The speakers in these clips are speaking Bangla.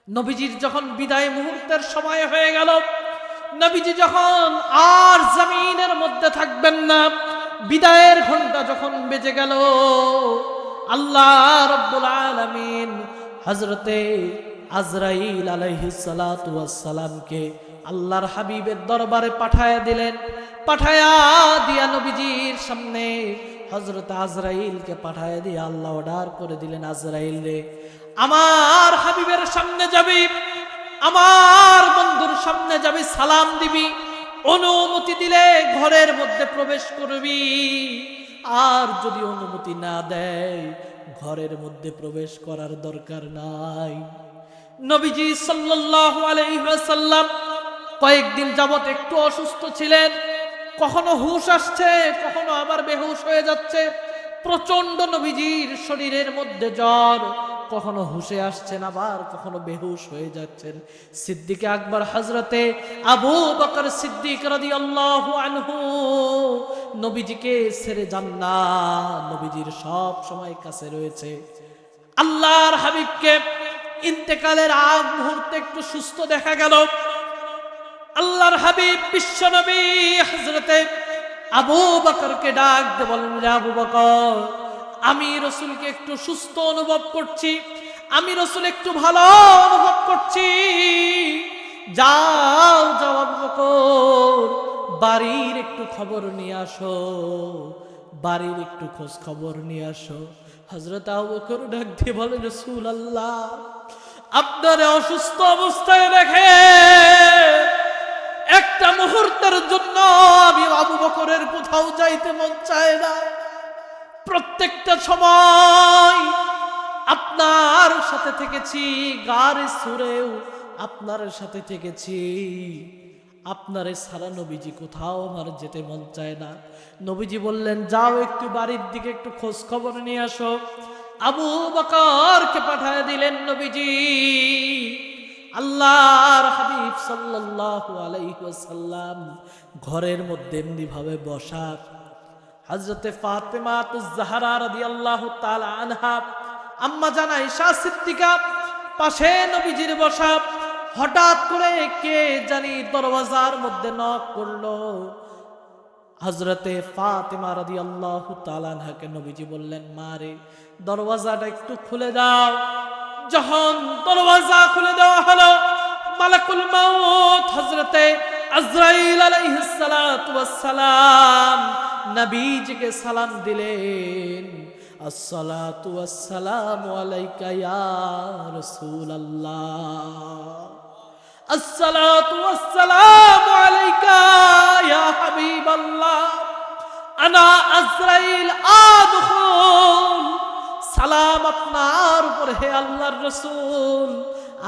নবীজির যখন বিদায় মুহূর্তের সময় হয়ে গেল, নবীজি যখন আর জমিনের মধ্যে থাকবেন না, বিদায়ের ঘন্টা যখন বেজে গেল, আল্লাহ রাব্বুল আলামিন হযরতে আজরাইল আলাইহিস সালাতু ওয়াস সালামকে আল্লাহর হাবিবের দরবারে পাঠায়া দিলেন। পাঠায়া দিয়া নবীজির সামনে হযরত আজরাইলকে পাঠায়া দিয়ে আল্লাহ অর্ডার করে দিলেন, আজরাইল রে, আমার হাবিবের সামনে যাবি, আমার বন্ধুর সামনে যাবি, সালাম দিবি, অনুমতি দিলে ঘরের মধ্যে প্রবেশ করবি, আর যদি অনুমতি না দেয় ঘরের মধ্যে প্রবেশ করার দরকার নাই। নবীজি সাল্লাল্লাহু আলাইহি ওয়াসাল্লাম কয়েকদিন যাবত একটু অসুস্থ ছিলেন, কখনো হুঁশ আসছে, কখনো আবার বেহুশ হয়ে যাচ্ছে। প্রচন্ড নবীজির শরীরের মধ্যে জ্বর, কখনো হুঁশে আসছেন, আবার কখনো বেহুশ হয়ে যাচ্ছেন। সিদ্দিক আকবর হযরতে আবু বকর সিদ্দিক রাদিয়াল্লাহু আনহু নবীজিকে ছেড়ে যান না, নবীজির সব সময় কাছে রয়েছে। আল্লাহর হাবিবকে ইন্তেকালের আগ মুহূর্তে একটু সুস্থ দেখা গেল। আল্লাহর হাবিব বিশ্বনবী হযরতে আবু বকরকে ডাক দিয়ে বলেন, রে আবু বকর, আমি রাসূলকে একটু সুস্থ অনুভব করছি, আমি রাসূল একটু ভালো অনুভব করছি, যাও যাও আবু বকর, বাড়ির একটু খবর নিয়ে আসো, বাড়ির একটু খোঁজ খবর নিয়ে আসো। হযরত আবু বকর ডাক দিয়ে বলেন, রাসূলুল্লাহ, আপনার অসুস্থ অবস্থায় রেখে একটা মুহূর্তের জন্য আমি আবু বকরের কোথাও যাইতে মন চায় না। প্রত্যেকটা সময় আপনার সাথে থেকেছি, গারে সুরেও আপনার সাথে থেকেছি, আপনারে সারা নবীজি কোথাও আমার যেতে মন চায় না। নবীজি বললেন, যাও একটু বাড়ির দিকে একটু খোঁজ খবর নিয়ে আসো। আবু বকরকে পাঠিয়ে দিলেন নবীজি। আল্লাহর হাবিব সাল্লাল্লাহু আলাইহি ওয়াসাল্লাম ঘরের মধ্যে এমনি ভাবে বসা, হযরতে ফাতেমাতুজ জাহরা রাদিয়াল্লাহু তাআলা আনহা, আম্মা জান আয়েশা সিদ্দিকা পাশে নবীজির বসা। হঠাৎ করে কে জানি দরওয়াজার মধ্যে নক করলো। হযরতে ফাতেমা রাদিয়াল্লাহু তাআলা আনহাকে নবীজি বললেন, মা রে, দরওয়াজাটা একটু খুলে দাও। যখন দরওয়াজা খুলে দেওয়া হলো, মালাকুল মাউত হযরতে আজরাইল আলাইহিস সালাতু ওয়াস সালাম নবীজিকে সালাম দিলেন, আসসালাতু ওয়াস সালামু আলাইকা ইয়া রাসূলুল্লাহ, আসসালাতু ওয়াস সালামু আলাইকা ইয়া হাবিবাল্লাহ, আনা আজরাইল আদখুল, সালাম আপনার উপর হে আল্লাহর রাসূল,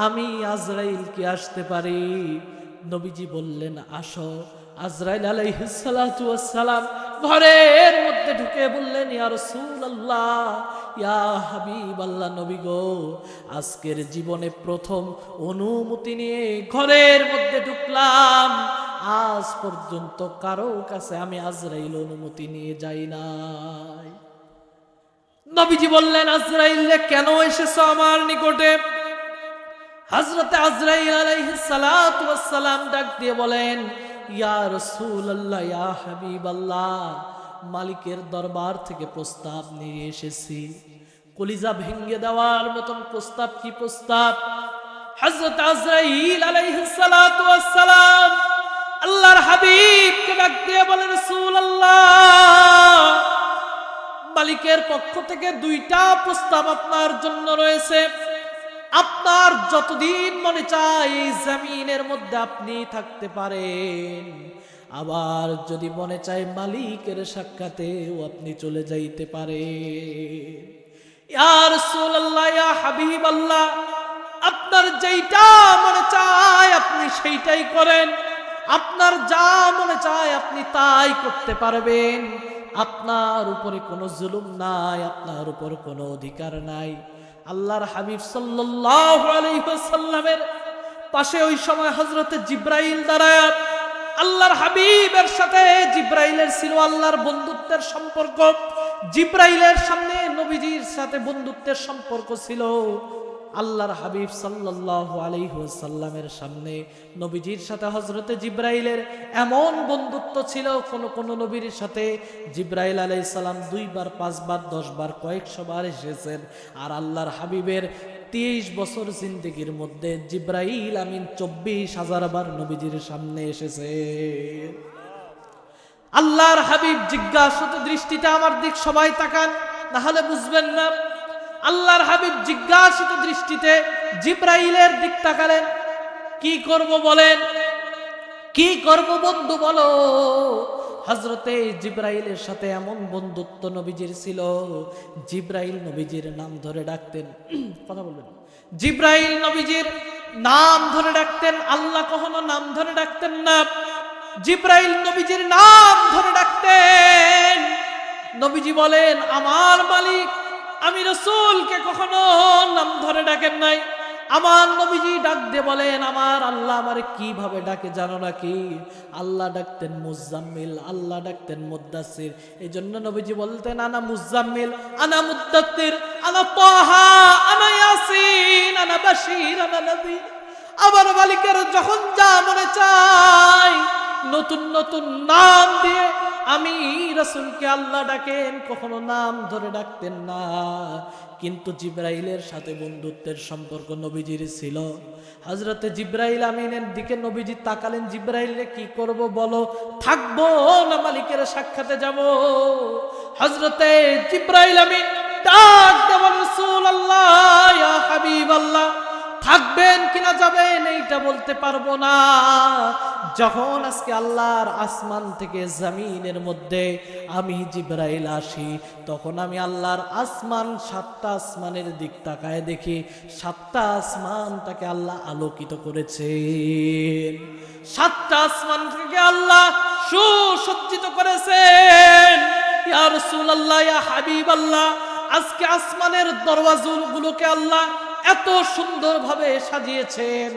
আমি আজরাইল কি আসতে পারি? নবীজি বললেন, আসো। আজরাইল আলাইহিস সালাতু ওয়াস সালাম ঘরের মধ্যে ঢুকে বললেন, ইয়া রাসূলুল্লাহ, ইয়া হাবিবাল্লাহ, নবী গো, আজকের জীবনে প্রথম অনুমতি নিয়ে ঘরের মধ্যে ঢুকলাম, আজ পর্যন্ত কারো কাছে আমি আজরাইল অনুমতি নিয়ে যাই নাই। নবীজি বললেন, আজরাইল কেন এসেছো আমার নিকটে? হযরতে আজরাইল আলাইহিস সালাতু ওয়াস সালাম ডাক দিয়ে বলেন, ইয়া রাসূলুল্লাহ, ইয়া হাবিবাল্লাহ, মালিকের দরবার থেকে প্রস্তাব নিয়ে এসেছি। কলিজা ভেঙে দেওয়ার মতন প্রস্তাব। কি প্রস্তাব? হযরত আজরাইল আলাইহিস সালাতু ওয়াস সালাম আল্লাহর হাবিবকে ডাক দিয়ে বলেন, রাসূলুল্লাহ, মালিকের পক্ষ থেকে দুইটা প্রস্তাব আপনার জন্য রয়েছে। আপনার যতদিন মনে চায় এই জমিনের মধ্যে আপনি থাকতে পারেন, আবার যদি মনে চায় মালিকের সাক্ষাতেও আপনি চলে যাইতে পারেন। ইয়া রাসূলুল্লাহ, ইয়া হাবিবাল্লাহ, আপনার যেইটা মনে চায় আপনি সেইটাই করেন, আপনার যা মনে চায় আপনি তাই করতে পারবেন, আপনার উপরে কোনো জুলুম নাই, আপনার উপর কোনো অধিকার নাই। আল্লাহর হাবিব সাল্লাল্লাহু আলাইহি ওয়াসাল্লামের পাশে ওই সময় হযরতে জিবরাইল দাঁড়ায়। আল্লাহর হাবিবের সাথে জিবরাইলের ছিল আল্লাহর বন্ধুত্বের সম্পর্ক। জিবরাইলের সামনে নবীজির সাথে বন্ধুত্বের সম্পর্ক ছিল। আল্লাহর হাবিব সাল্লাল্লাহু আলাইহি ওয়াসাল্লামের সামনে নবীজির সাথে হযরতে জিবরাইলের এমন বন্ধুত্ব ছিল, কোন নবীর সাথে জিবরাইল আলাইহিস সালাম 2 বার 5 বার 10 বার কয়েকশো বার এসেছেন, আর আল্লাহর হাবিবের 23 বছর জিন্দেগির মধ্যে জিবরাইল আমিন 24,000 বার নবীজির সামনে এসেছে। আল্লাহর হাবিব জিজ্ঞাসিত দৃষ্টিতে আমার দিক সবাই তাকান, না হলে বুঝবেন না। আল্লাহর হাবিব জিজ্ঞাসিত দৃষ্টিতে জিবরাইলের দিক তাকালেন। কি করব বলেন, কি করব বন্ধু বলো। হযরতে জিবরাইলের সাথে এমন বন্ধুত্ব নবীজির ছিল, জিবরাইল নবীজির নাম ধরে ডাকতেন। কথা বলবেন। জিবরাইল নবীজির নাম ধরে ডাকতেন, আল্লাহ কখনো নাম ধরে ডাকতেন না। জিবরাইল নবীজির নাম ধরে ডাকতেন। নবীজি বলেন, আমার মালিক আমি রাসূলকে কখনো নাম ধরে ডাকেন নাই। আমার নবীজি ডাক দিয়ে বলেন, আমার আল্লাহ আমারে কিভাবে ডাকে জানো নাকি? আল্লাহ ডাকতেন মুজাম্মিল, আল্লাহ ডাকতেন মুদ্দাসির। এই জন্য নবীজি বলতেন, আনা মুজাম্মিল, আনা মুদ্দাসির, আনা তাহা, আনা ইয়াসিন, আনা বাশীর, আনা নবীর। আমার মালিকের যখন যা মনে চায় নতুন নতুন নাম দিয়ে আমি রাসূলকে আল্লাহ ডাকেন, কখনো নাম ধরে ডাকতেন না। কিন্তু জিবরাইলের সাথে বন্ধুত্বের সম্পর্ক নবীজির ছিল। হযরতে জিবরাইল আমিনের দিকে নবীজি তাকালেন, জিবরাইলে কি করব বলো, থাকবো না মালিকের সাক্ষাতে যাব? হযরতে জিবরাইল আমিন ডাক দেব, রাসূলুল্লাহ ইয়া হাবিবাল্লাহ, থাকবেন কিনা যাবেন এইটা বলতে পারবো না। যখন আজকে আল্লাহর আসমান থেকে জমিনের মধ্যে আমি জিবরাইল আসি, তখন আমি আল্লাহর আসমান 7টা আসমানের দিক তাকায় দেখি 7টা আসমানটাকে আল্লাহ আলোকিত করেছেন। 7টা আসমান থেকে আল্লাহ সুসজ্জিত করেছেন। ইয়া রাসূলুল্লাহ ইয়া হাবিবাল্লাহ, আজকে আসমানের দরওয়াজাগুলোকে আল্লাহ এত সুন্দরভাবে সাজিয়েছেন,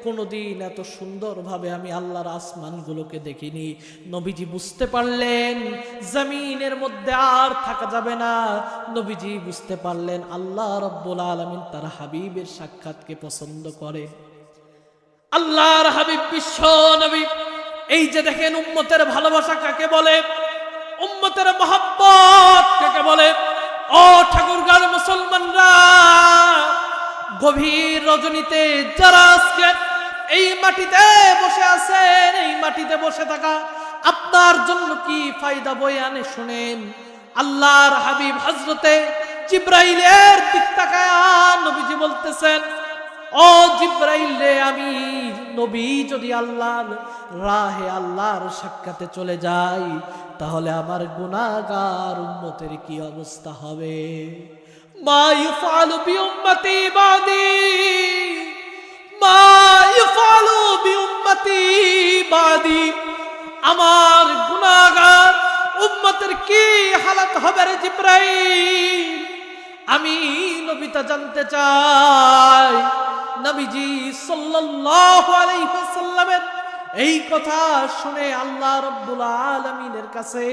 কোনদিন এত সুন্দরভাবে আমি আল্লাহর আসমানগুলোকে দেখিনি। নবীজি বুঝতে পারলেন জমিনের মধ্যে আর থাকা যাবে না। নবীজি বুঝতে পারলেন আল্লাহ রাব্বুল আলামিন তার হাবিবের সাক্ষাৎকে পছন্দ করে। আল্লাহর হাবিব বিশ্ব নবী, এই যে দেখেন উম্মতের ভালোবাসা কাকে বলে, উম্মতের মহব্বত কাকে বলে। ও ঠাকুরগাঁওর মুসলমানরা, গভীর রজনীতে যারা আজকে এই মাটিতে বসে আছেন, এই মাটিতে বসে থাকা আপনার জন্য কি ফায়দা বয়ে আনে শুনেন। আল্লাহর হাবিব হযরতে জিবরাইলের দিক তাকায়া নবীজি বলতেছেন, ও জিবরাইল রে, আমি নবী যদি আল্লাহর রাহে আল্লাহর সাক্ষাতে চলে যাই, তাহলে আমার গুনাহগার উম্মতের কি অবস্থা হবে? মা ইফআলু বিউম্মতি বাদি, মা ইফআলু বিউম্মতি বাদি, আমার গুনাহগার উম্মতের কি হালত হবে রে জিবরাইল? আমি নবীটা জানতে চাই। নবীজি সাল্লাল্লাহু আলাইহি ওয়াসাল্লামের এই কথা শুনে আল্লাহ রাব্বুল আলামিনের কাছে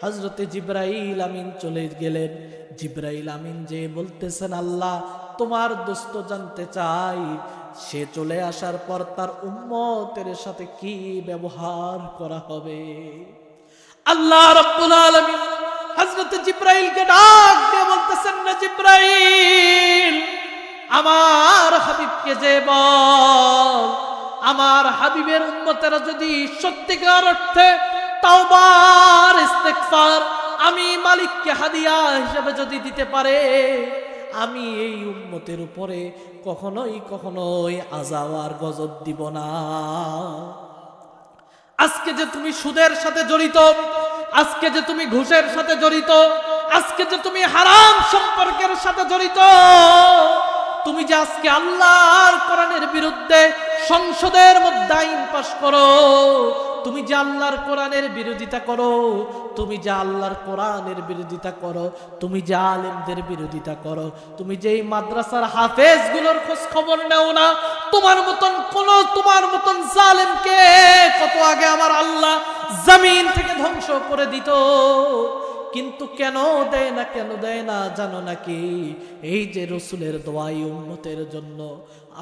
হযরতে জিবরাইল আমিন চলে গেলেন। জিবরাইল আমিন যে বলতেছেন, আল্লাহ তোমার দোস্ত জানতে চাই, সে চলে আসার পর তার উম্মতের সাথে কি ব্যবহার করা হবে। আল্লাহ রাব্বুল আলামিন হযরতে জিবরাইলকে ডাক দিয়ে বলতেছেন, না জিবরাইল, আমার হাবিবকে যে বল, আমার হাবিবের উম্মতেরা যদি সত্যিকার অর্থে তাওবার ইস্তেগফার আমি মালিককে হাদিয়া হিসেবে যদি দিতে পারে, আমি এই উম্মতের উপরে কখনোই আযাব আর গজব দিব না। আজকে যে তুমি সুদের সাথে জড়িত, আজকে যে তুমি ঘুষের সাথে জড়িত, আজকে যে তুমি হারাম সম্পর্কের সাথে জড়িত, তুমি যে আজকে আল্লাহর কোরআনের বিরুদ্ধে সংসদের মধ্যে আইন পাশ করো, তুমি যে আল্লাহর কোরআনের বিরোধিতা করো, তুমি যে আল্লাহর কোরআনের বিরোধিতা করো, তুমি যে আলেমদের বিরোধিতা করো, তুমি যে এই মাদ্রাসার হাফেজগুলোর খোঁজ খবর নেও না, তোমার মতন জালেমকে কত আগে আমার আল্লাহ জমিন থেকে ধ্বংস করে দিত। কিন্তু কেন দেয় না জানো নাকি? এই যে রসুলের দোয়াই উম্মতের জন্য।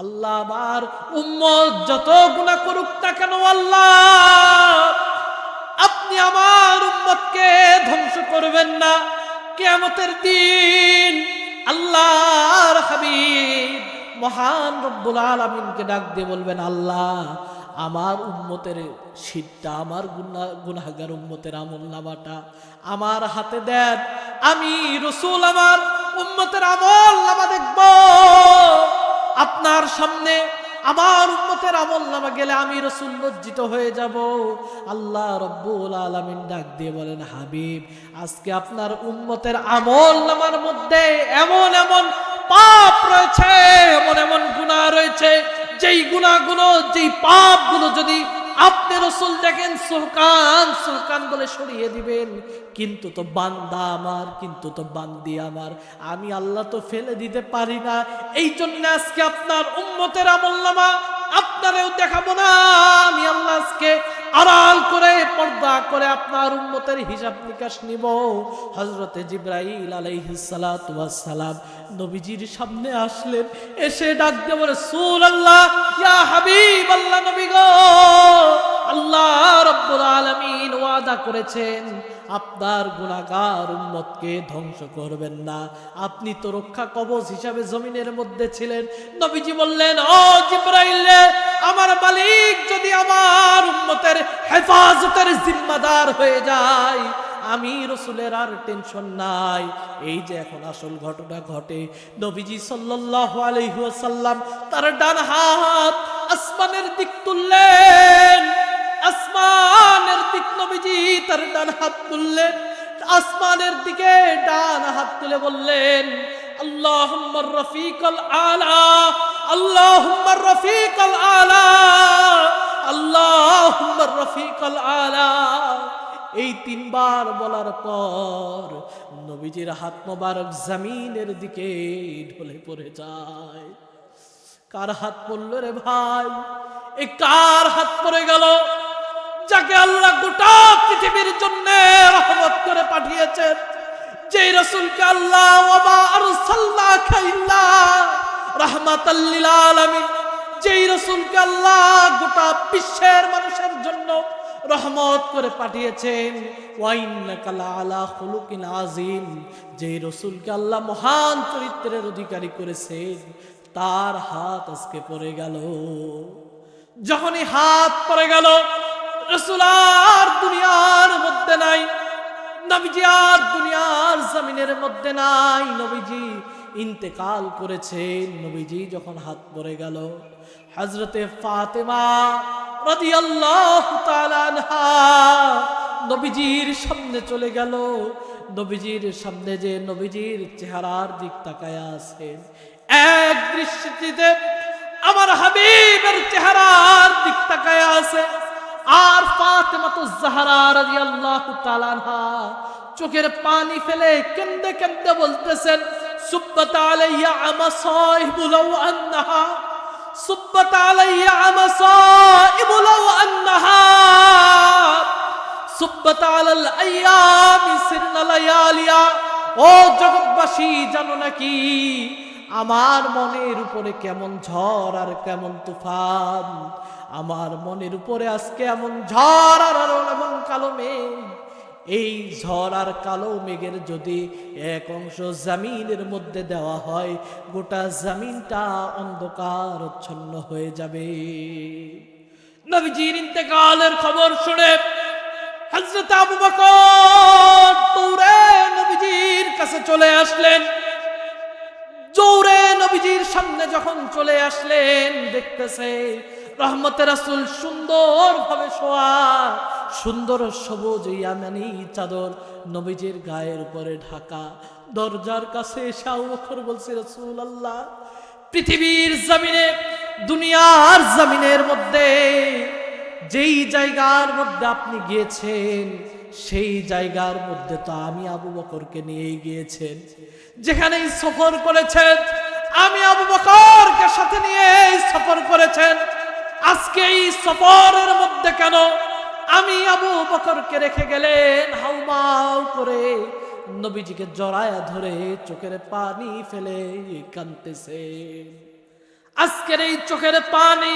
আল্লাহ আমার উম্মত যত গুনাহ করুক না কেন, আল্লাহ আপনি আমার উম্মতকে ধ্বংস করবেন না। কিয়ামতের দিন আল্লাহর হাবিব মহান রব্বুল আলামিনকে ডাক দিয়ে বলবেন, আল্লাহ আমার উম্মতের শীতটা, আমার গুনাহগার উম্মতের আমলনামাটা আমার হাতে দেন। আমি রাসূল আমার উম্মতের আমলনামা দেখব। আপনার সামনে আমার উম্মতের আমলনামা গেলে আমি রাসূল লজ্জিত হয়ে যাব। আল্লাহ রব্বুল আলামিন ডাক দিয়ে বলেন, হাবিব আজকে আপনার উম্মতের আমলনামার মধ্যে এমন এমন পাপ রয়েছে, এমন এমন গুনাহ রয়েছে, যেই গুনাহগুলো, যেই পাপগুলো যদি আপনি রাসূল দেখেন সুলকান বলে সরিয়ে দিবেন, কিন্তু তো বান্দা আমার, কিন্তু তো বান্দি আমার, আমি আল্লাহ তো ফেলে দিতে পারি না। এই জন্য আজকে আপনার উম্মতের আমলনামা আপনারেও দেখাবো না। আমি আল্লাহ আজকে আড়াল করে, পর্দা করে আপনার উম্মতের হিসাব নিকাশ নিব। হযরতে জিবরাইল আলাইহিস সালাতু ওয়াস সালাম নবীজির সামনে আসলেন, এসে ডাক দিয়ে বলে, রাসূলুল্লাহ, ইয়া হাবিব আল্লাহ, নবী গো, আল্লাহ রাব্বুল আলামিন ওয়াদা করেছেন আপনার গুনাহগার উম্মতকে ধ্বংস করবেন না। আপনি তো রক্ষা কবচ হিসাবে জমিনের মধ্যে ছিলেন। নবীজি বললেন, ও জিবরাইল, আমার মালিক যদি আমার উম্মতের হেফাজতের জিম্মাদার হয়ে যায়, আমি রাসূলের আর টেনশন নাই। এই যে এখন আসল ঘটনা ঘটে, নবীজি সাল্লাল্লাহু আলাইহি ওয়াসাল্লাম তার ডান হাত আসমানের দিক তুললেন। আসমানের দিক নবীজি তার ডান হাত তুললেন, আসমানের দিকে ডান হাত তুলে বললেন, আল্লাহুম্মা রফিকাল আলা, আল্লাহুম্মা রফিকাল আলা, আল্লাহুম্মা রফিকাল আলা। এই তিনবার বলার পর নবীজির হাত মোবারক জমিনের দিকে ঢলে পড়ে যায়। কার হাত পড়ল রে ভাই? এই কার হাত পড়ে গেল? যাকে আল্লাহ গোটা পৃথিবীর জন্য রহমত করে পাঠিয়েছেন, যেই রাসূলকে আল্লাহ ওয়া আরসালনাকা ইল্লা রাহমাতাল লিল আলামিন, যেই রাসূলকে আল্লাহ গোটা বিশ্বের মানুষের জন্য রহমত করে পাঠিয়েছেন, ওয়া ইন্নাকা লাআলা খুলুকিন আযীম, যেই রাসূলকে আল্লাহ মহান চরিত্রের অধিকারী করেছেন, তার হাত আজকে পড়ে গেল। যখনই হাত পড়ে গেল, রাসূল আর দুনিয়ার মধ্যে নাই, নবীজি আর দুনিয়ার জমিনের মধ্যে নাই, নবীজি ইন্তেকাল করেছেন। নবীজি যখন হাত পড়ে গেল, হযরতে ফাতেমা রাদিয়াল্লাহু তাআলা আনহা নবীজির সামনে চলে গেল। নবীজির সামনে যে নবীজির চেহারার দিক তাকায় আছেন, এক দৃষ্টিতে আমার হাবিবের চেহারার দিক তাকায় আছে। আর ফাতেমাতুজ জাহরা রাদিয়াল্লাহু তাআলা আনহা চোখের পানি ফেলে কেঁদে কেঁদে বলতেছেন, সুব্বাত আলাইয়া আমাসাইবু লাউ আন্নাহা, সুব্বাত আলাইয়া আমাসাইবু লাউ আন্নাহা সুব্বাত আলাল আইয়ামি সিরনা লায়ালিয়া। ও জগৎবাসী, জানো নাকি আমার মনের উপরে কেমন ঝড় আর কেমন তুফান? আমার মনের উপরে আজকে এমন ঝড় আর এমন কালো মেঘ। এই ঝড় আর কালো মেঘের যদি এক অংশ জমিনের মধ্যে দেওয়া হয়, গোটা জমিনটা অন্ধকারচ্ছন্ন হয়ে যাবে। নবীজির ইন্তেকালের খবর শুনে হযরত আবু বকর দৌড়ে নবীজির কাছে চলে আসলেন। জোরে নবীজির সামনে যখন চলে আসলেন, দেখতেছে রহমতের রাসূল সুন্দরভাবে শোয়া, সুন্দর সবুজ ইয়ামানি চাদর নবীজির গায়ের উপরে ঢাকা। দরজার কাছে এসে আবু বকর বলছে, রাসূলুল্লাহ, পৃথিবীর জমিনে, দুনিয়ার জমিনের মধ্যে যেই জায়গার মধ্যে আপনি গিয়েছেন, সেই জায়গার মধ্যে তো আমি আবু বকরকে নিয়ে গিয়েছেন। যেখানেই সফর করেছেন, আমি আবু বকরকে সাথে নিয়ে সফর করেছেন। আজকে এই সফরের মধ্যে কেন আমি আবু বকরকে রেখে গেলেন হাউমাউ করে? নবীজিকে জড়ায়া ধরে চোখের পানি ফেলে কাঁদতেছে। আজকের এই চোখের পানি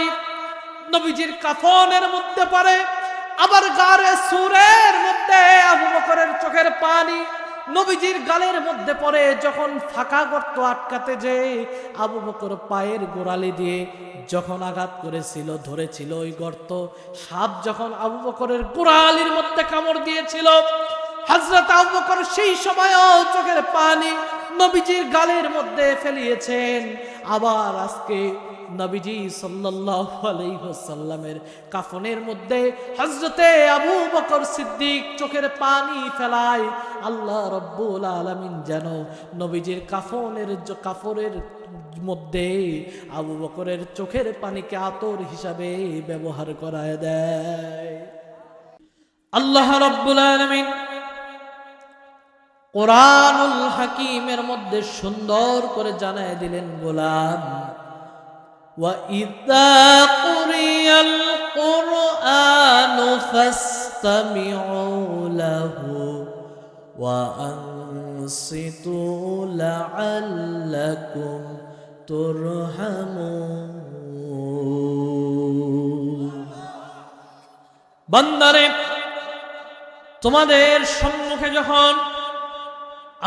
নবীজির কাফনের মধ্যে পড়ে, আবার গারে সুরের মধ্যে আবু বকরের চোখের পানি নবীজির গালের মধ্যে পড়ে। যখন ফাঁকা গর্ত আটকাতে যে আবু বকর পায়ের গোড়ালি দিয়ে যখন আঘাত করেছিল, ধরেছিল ওই গর্ত, সাপ যখন আবু বকরের গোড়ালির মধ্যে কামড় দিয়েছিল, হযরত আবু বকর সেই সময়ও চোখের পানি নবীজির গালের মধ্যে ফেলিয়েছেন। আবার আজকে নবীজি সাল্লাল্লাহু আলাইহি ওয়াসাল্লামের কাফনের মধ্যে হযরতে আবু বকর সিদ্দিক চোখের পানি ফেলায়। আল্লাহ রাব্বুল আলামিন যেন নবীজির কাফনের মধ্যে আবু বকরের চোখের পানিকে আতর হিসাবে ব্যবহার করায় দেয়। আল্লাহ রাব্বুল আলামিন কোরআনুল হাকিমের মধ্যে সুন্দর করে জানায় দিলেন, গোলাম وَإِذَا قُرِئَ الْقُرْآنُ فَاسْتَمِعُوا لَهُ وَأَنصِتُوا لَعَلَّكُمْ تُرْحَمُونَ। বান্দারে, তোমাদের সম্মুখে যখন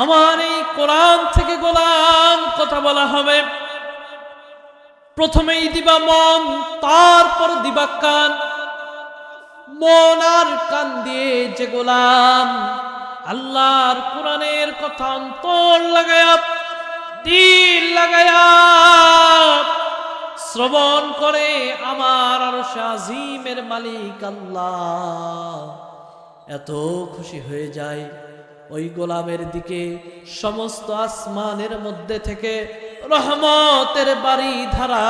আমার এই কোরআন থেকে গোলাম কথা বলা হবে, প্রথমেই দিবা মন, তারপর দিবা কান। মন আর কান দিয়ে যে গোলাম আল্লাহর কোরআনের কথা অন্তর লাগায়া, দিল লাগায়া শ্রবণ করে, আমার আরশ আজিমের মালিক আল্লাহ এত খুশি হয়ে যায়, ওই গোলামের দিকে সমস্ত আসমানের মধ্যে থেকে রহমতের বাড়ি ধারা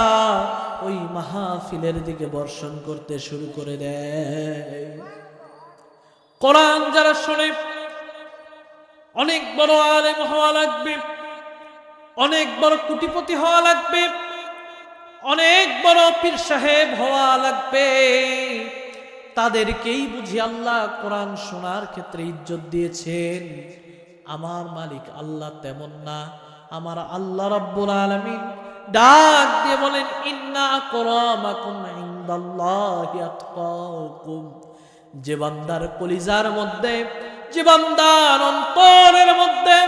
ওই মাহফিলের দিকে বর্ষণ করতে শুরু করে দেয়। কোরআন যারা শোনে অনেক বড় আলেম হওয়া লাগবে, অনেক বড় কোটিপতি হওয়া লাগবে, অনেক বড় পীর সাহেব হওয়া লাগবে, তাদেরকেই বুঝি আল্লাহ কোরআন শোনার ক্ষেত্রে ইজ্জত দিয়েছেন। আমার মালিক আল্লাহ তেমন না। আমার আল্লাহ রাব্বুল আলামিন ডাক দিয়ে বলেন, ইন্না আকরামাকুম ইনদাল্লাহি আতকাকুম। যে বান্দার কলিজার মধ্যে, যে বান্দার অন্তরের মধ্যে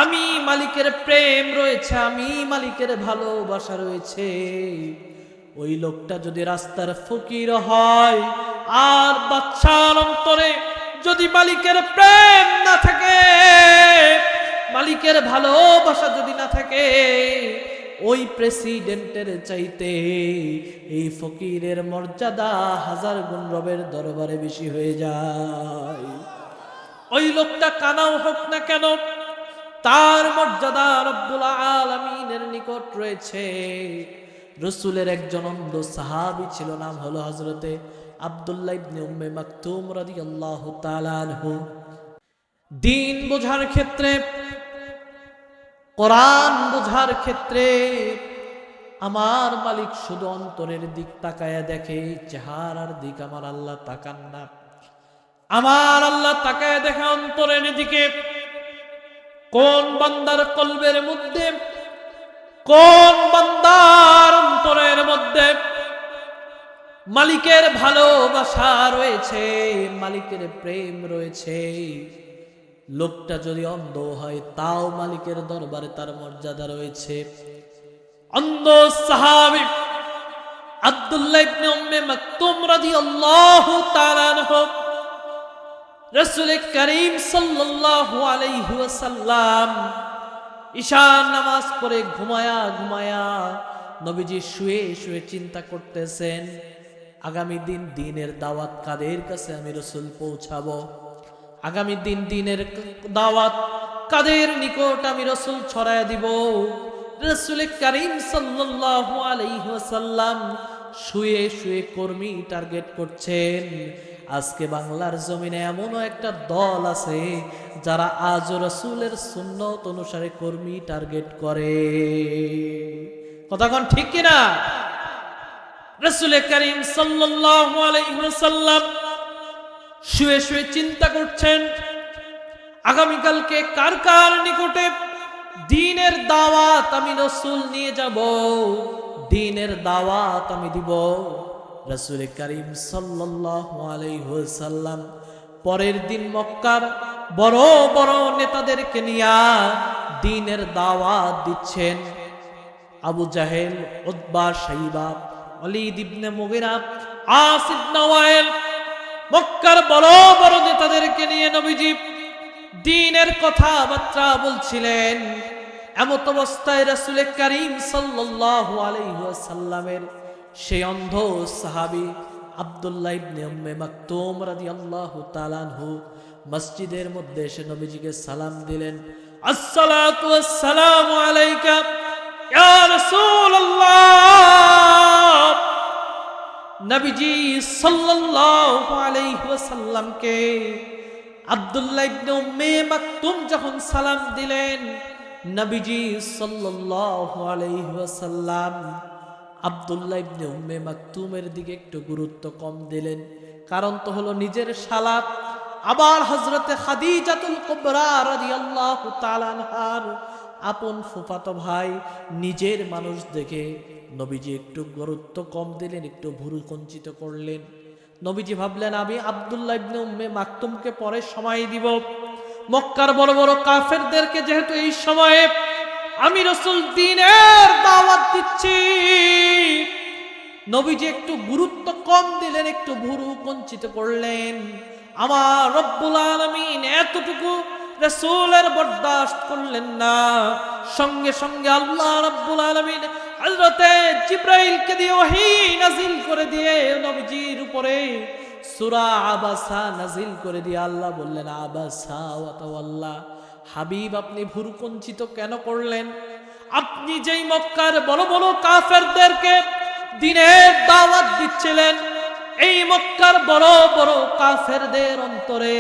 আমি মালিকের প্রেম রয়েছে, আমি মালিকের ভালোবাসা রয়েছে, ওই লোকটা যদি রাস্তার ফকির হয় আর বাদশার অন্তরে যদি মালিকের প্রেম না থাকে, মালিকের ভালোবাসা যদি না থাকে, ওই প্রেসিডেন্টের চাইতে এই ফকিরের মর্যাদা 1000 গুণ রবের দরবারে বেশি হয়ে যায়। ওই লোকটা কানাও হোক না কেন, তার মর্যাদা রব্বুল আলামিনের নিকট রয়েছে। রাসূলের একজন অন্ধ সাহাবী ছিল, নাম হলো হযরতে আব্দুল্লাহ ইবনে উম্মে মাকতুম রাদিয়াল্লাহু তাআলা আনহু। দিন বোঝার ক্ষেত্রে, কোরআন বোঝার ক্ষেত্রে আমার মালিক শুধু অন্তরের দিক তাকায়া দেখে, চেহারার দিক আমার আল্লাহ তাকান না। আমার আল্লাহ তাকায়া দেখে অন্তরের দিকে, কোন বান্দার কলবের মধ্যে, কোন বান্দার অন্তরের মধ্যে মালিকের ভালোবাসা রয়েছে, মালিকের প্রেম রয়েছে। লোকটা যদি অন্ধ হয় তাও মালিকের দরবারে তার মর্যাদা রয়েছে। অন্ধ সাহাবী আব্দুল্লাহ ইবনে উম্মে মাকতুম রাদিয়াল্লাহু তাআলা আনহু রাসূল করিম সাল্লাল্লাহু আলাইহি ওয়াসাল্লাম ঈশার নামাজ পড়ে ঘুমায়া ঘুমায়া নবীজি শুয়ে শুয়ে চিন্তা করতেছেন, আগামী দিন দিনের দাওয়াত কাদের কাছে আমি রাসূল পৌঁছাবো, আগামী দিন দিনের দাওয়াত কাদের নিকট আমি রাসূল ছড়ায়া দিব। রাসূল করিম সাল্লাল্লাহু আলাইহি ওয়াসাল্লাম শুয়ে শুয়ে কর্মী টার্গেট করছেন। আজকে বাংলার জমিনে এমনও একটা দল আছে যারা আজ রাসূলের সুন্নত অনুসারে কর্মী টার্গেট করে। কথা কোন ঠিক কিনা? রাসূল করিম সাল্লাল্লাহু আলাইহি ওয়াসাল্লাম শুয়ে শুয়ে চিন্তা করছেন, আগামীকালকে কার কার নিকটে দ্বীনের দাওয়াত আমি রাসূল নিয়ে যাব, দ্বীনের দাওয়াত আমি দিব। রাসূল করিম সাল্লাল্লাহু আলাইহি ওয়াসাল্লাম পরের দিন মক্কার বড় বড় নেতাদেরকে নিয়ে দ্বীনের দাওয়াত দিচ্ছেন। আবু জাহেল, উতবা, শাইবা, ওয়ালিদ ইবনে মুগিরা, আস ইবনে ওয়াইল, মক্কার বড় বড় নেতাদেরকে নিয়ে নবীজি দ্বীনের কথাবার্তা বলছিলেন। এমত অবস্থায় রাসূল করিম সাল্লাল্লাহু আলাইহি ওয়াসাল্লামের সেই অন্ধ সাহাবী আব্দুল্লাহ ইবনে উম্মে মাকতুম রাদিয়াল্লাহু তাআলা আনহু মসজিদের মধ্যে এসে নবীজিকে সালাম দিলেন। আসসালাতু ওয়াসসালামু আলাইকা ইয়া রাসূলুল্লাহ। নবীজি সাল্লাল্লাহু আলাইহি ওয়াসাল্লামকে আব্দুল্লাহ ইবনে উম্মে মাকতুম যখন সালাম দিলেন, নবীজি সাল্লাল্লাহু আলাইহি ওয়াসাল্লাম আব্দুল্লাহ ইবনে উম্মে মাকতুমের দিকে একটু গুরুত্ব কম দিলেন। কারণ তো হলো নিজের শালা, আবার হযরতে খাদিজাতুল কুবরা রাদিয়াল্লাহু তাআলা আনহার আপন ফুফাতো ভাই, নিজের মানুষ দেখে নবীজি একটু গুরুত্ব কম দিলেন, একটু ভুরু কুঞ্চিত করলেন। নবীজি ভাবলেন আমি আব্দুল্লাহ ইবনে উম্মে মাকতুমকে পরে সময় দিব, মক্কার বড় বড় কাফেরদেরকে যেহেতু এই সময়ে আমি রাসূল দ্বীনের দাওয়াত দিচ্ছি, নবীজি একটু গুরুত্ব কম দিলেন, একটু ভুরু কুঞ্চিত করলেন। আমার রব্বুল আলামিন এতটুকু রাসূলের বরদাশত করলেন না। সঙ্গে সঙ্গে আল্লাহ রব্বুল আলামিন হযরতে জিবরাইলকে দিয়ে ওহী নাযিল করে দিয়ে নবীজির উপরে সূরা আবাসা নাযিল করে দিয়ে আল্লাহ বললেন, আবাসা ওয়া তাওয়াল্লা, হাবিব আপনি ভুরু কুঞ্চিত কেন করলেন? আপনি যেই মক্কার বড় বড় কাফেরদেরকে দ্বীনের দাওয়াত দিচ্ছিলেন, এই মক্কার বড় বড় কাফেরদের অন্তরে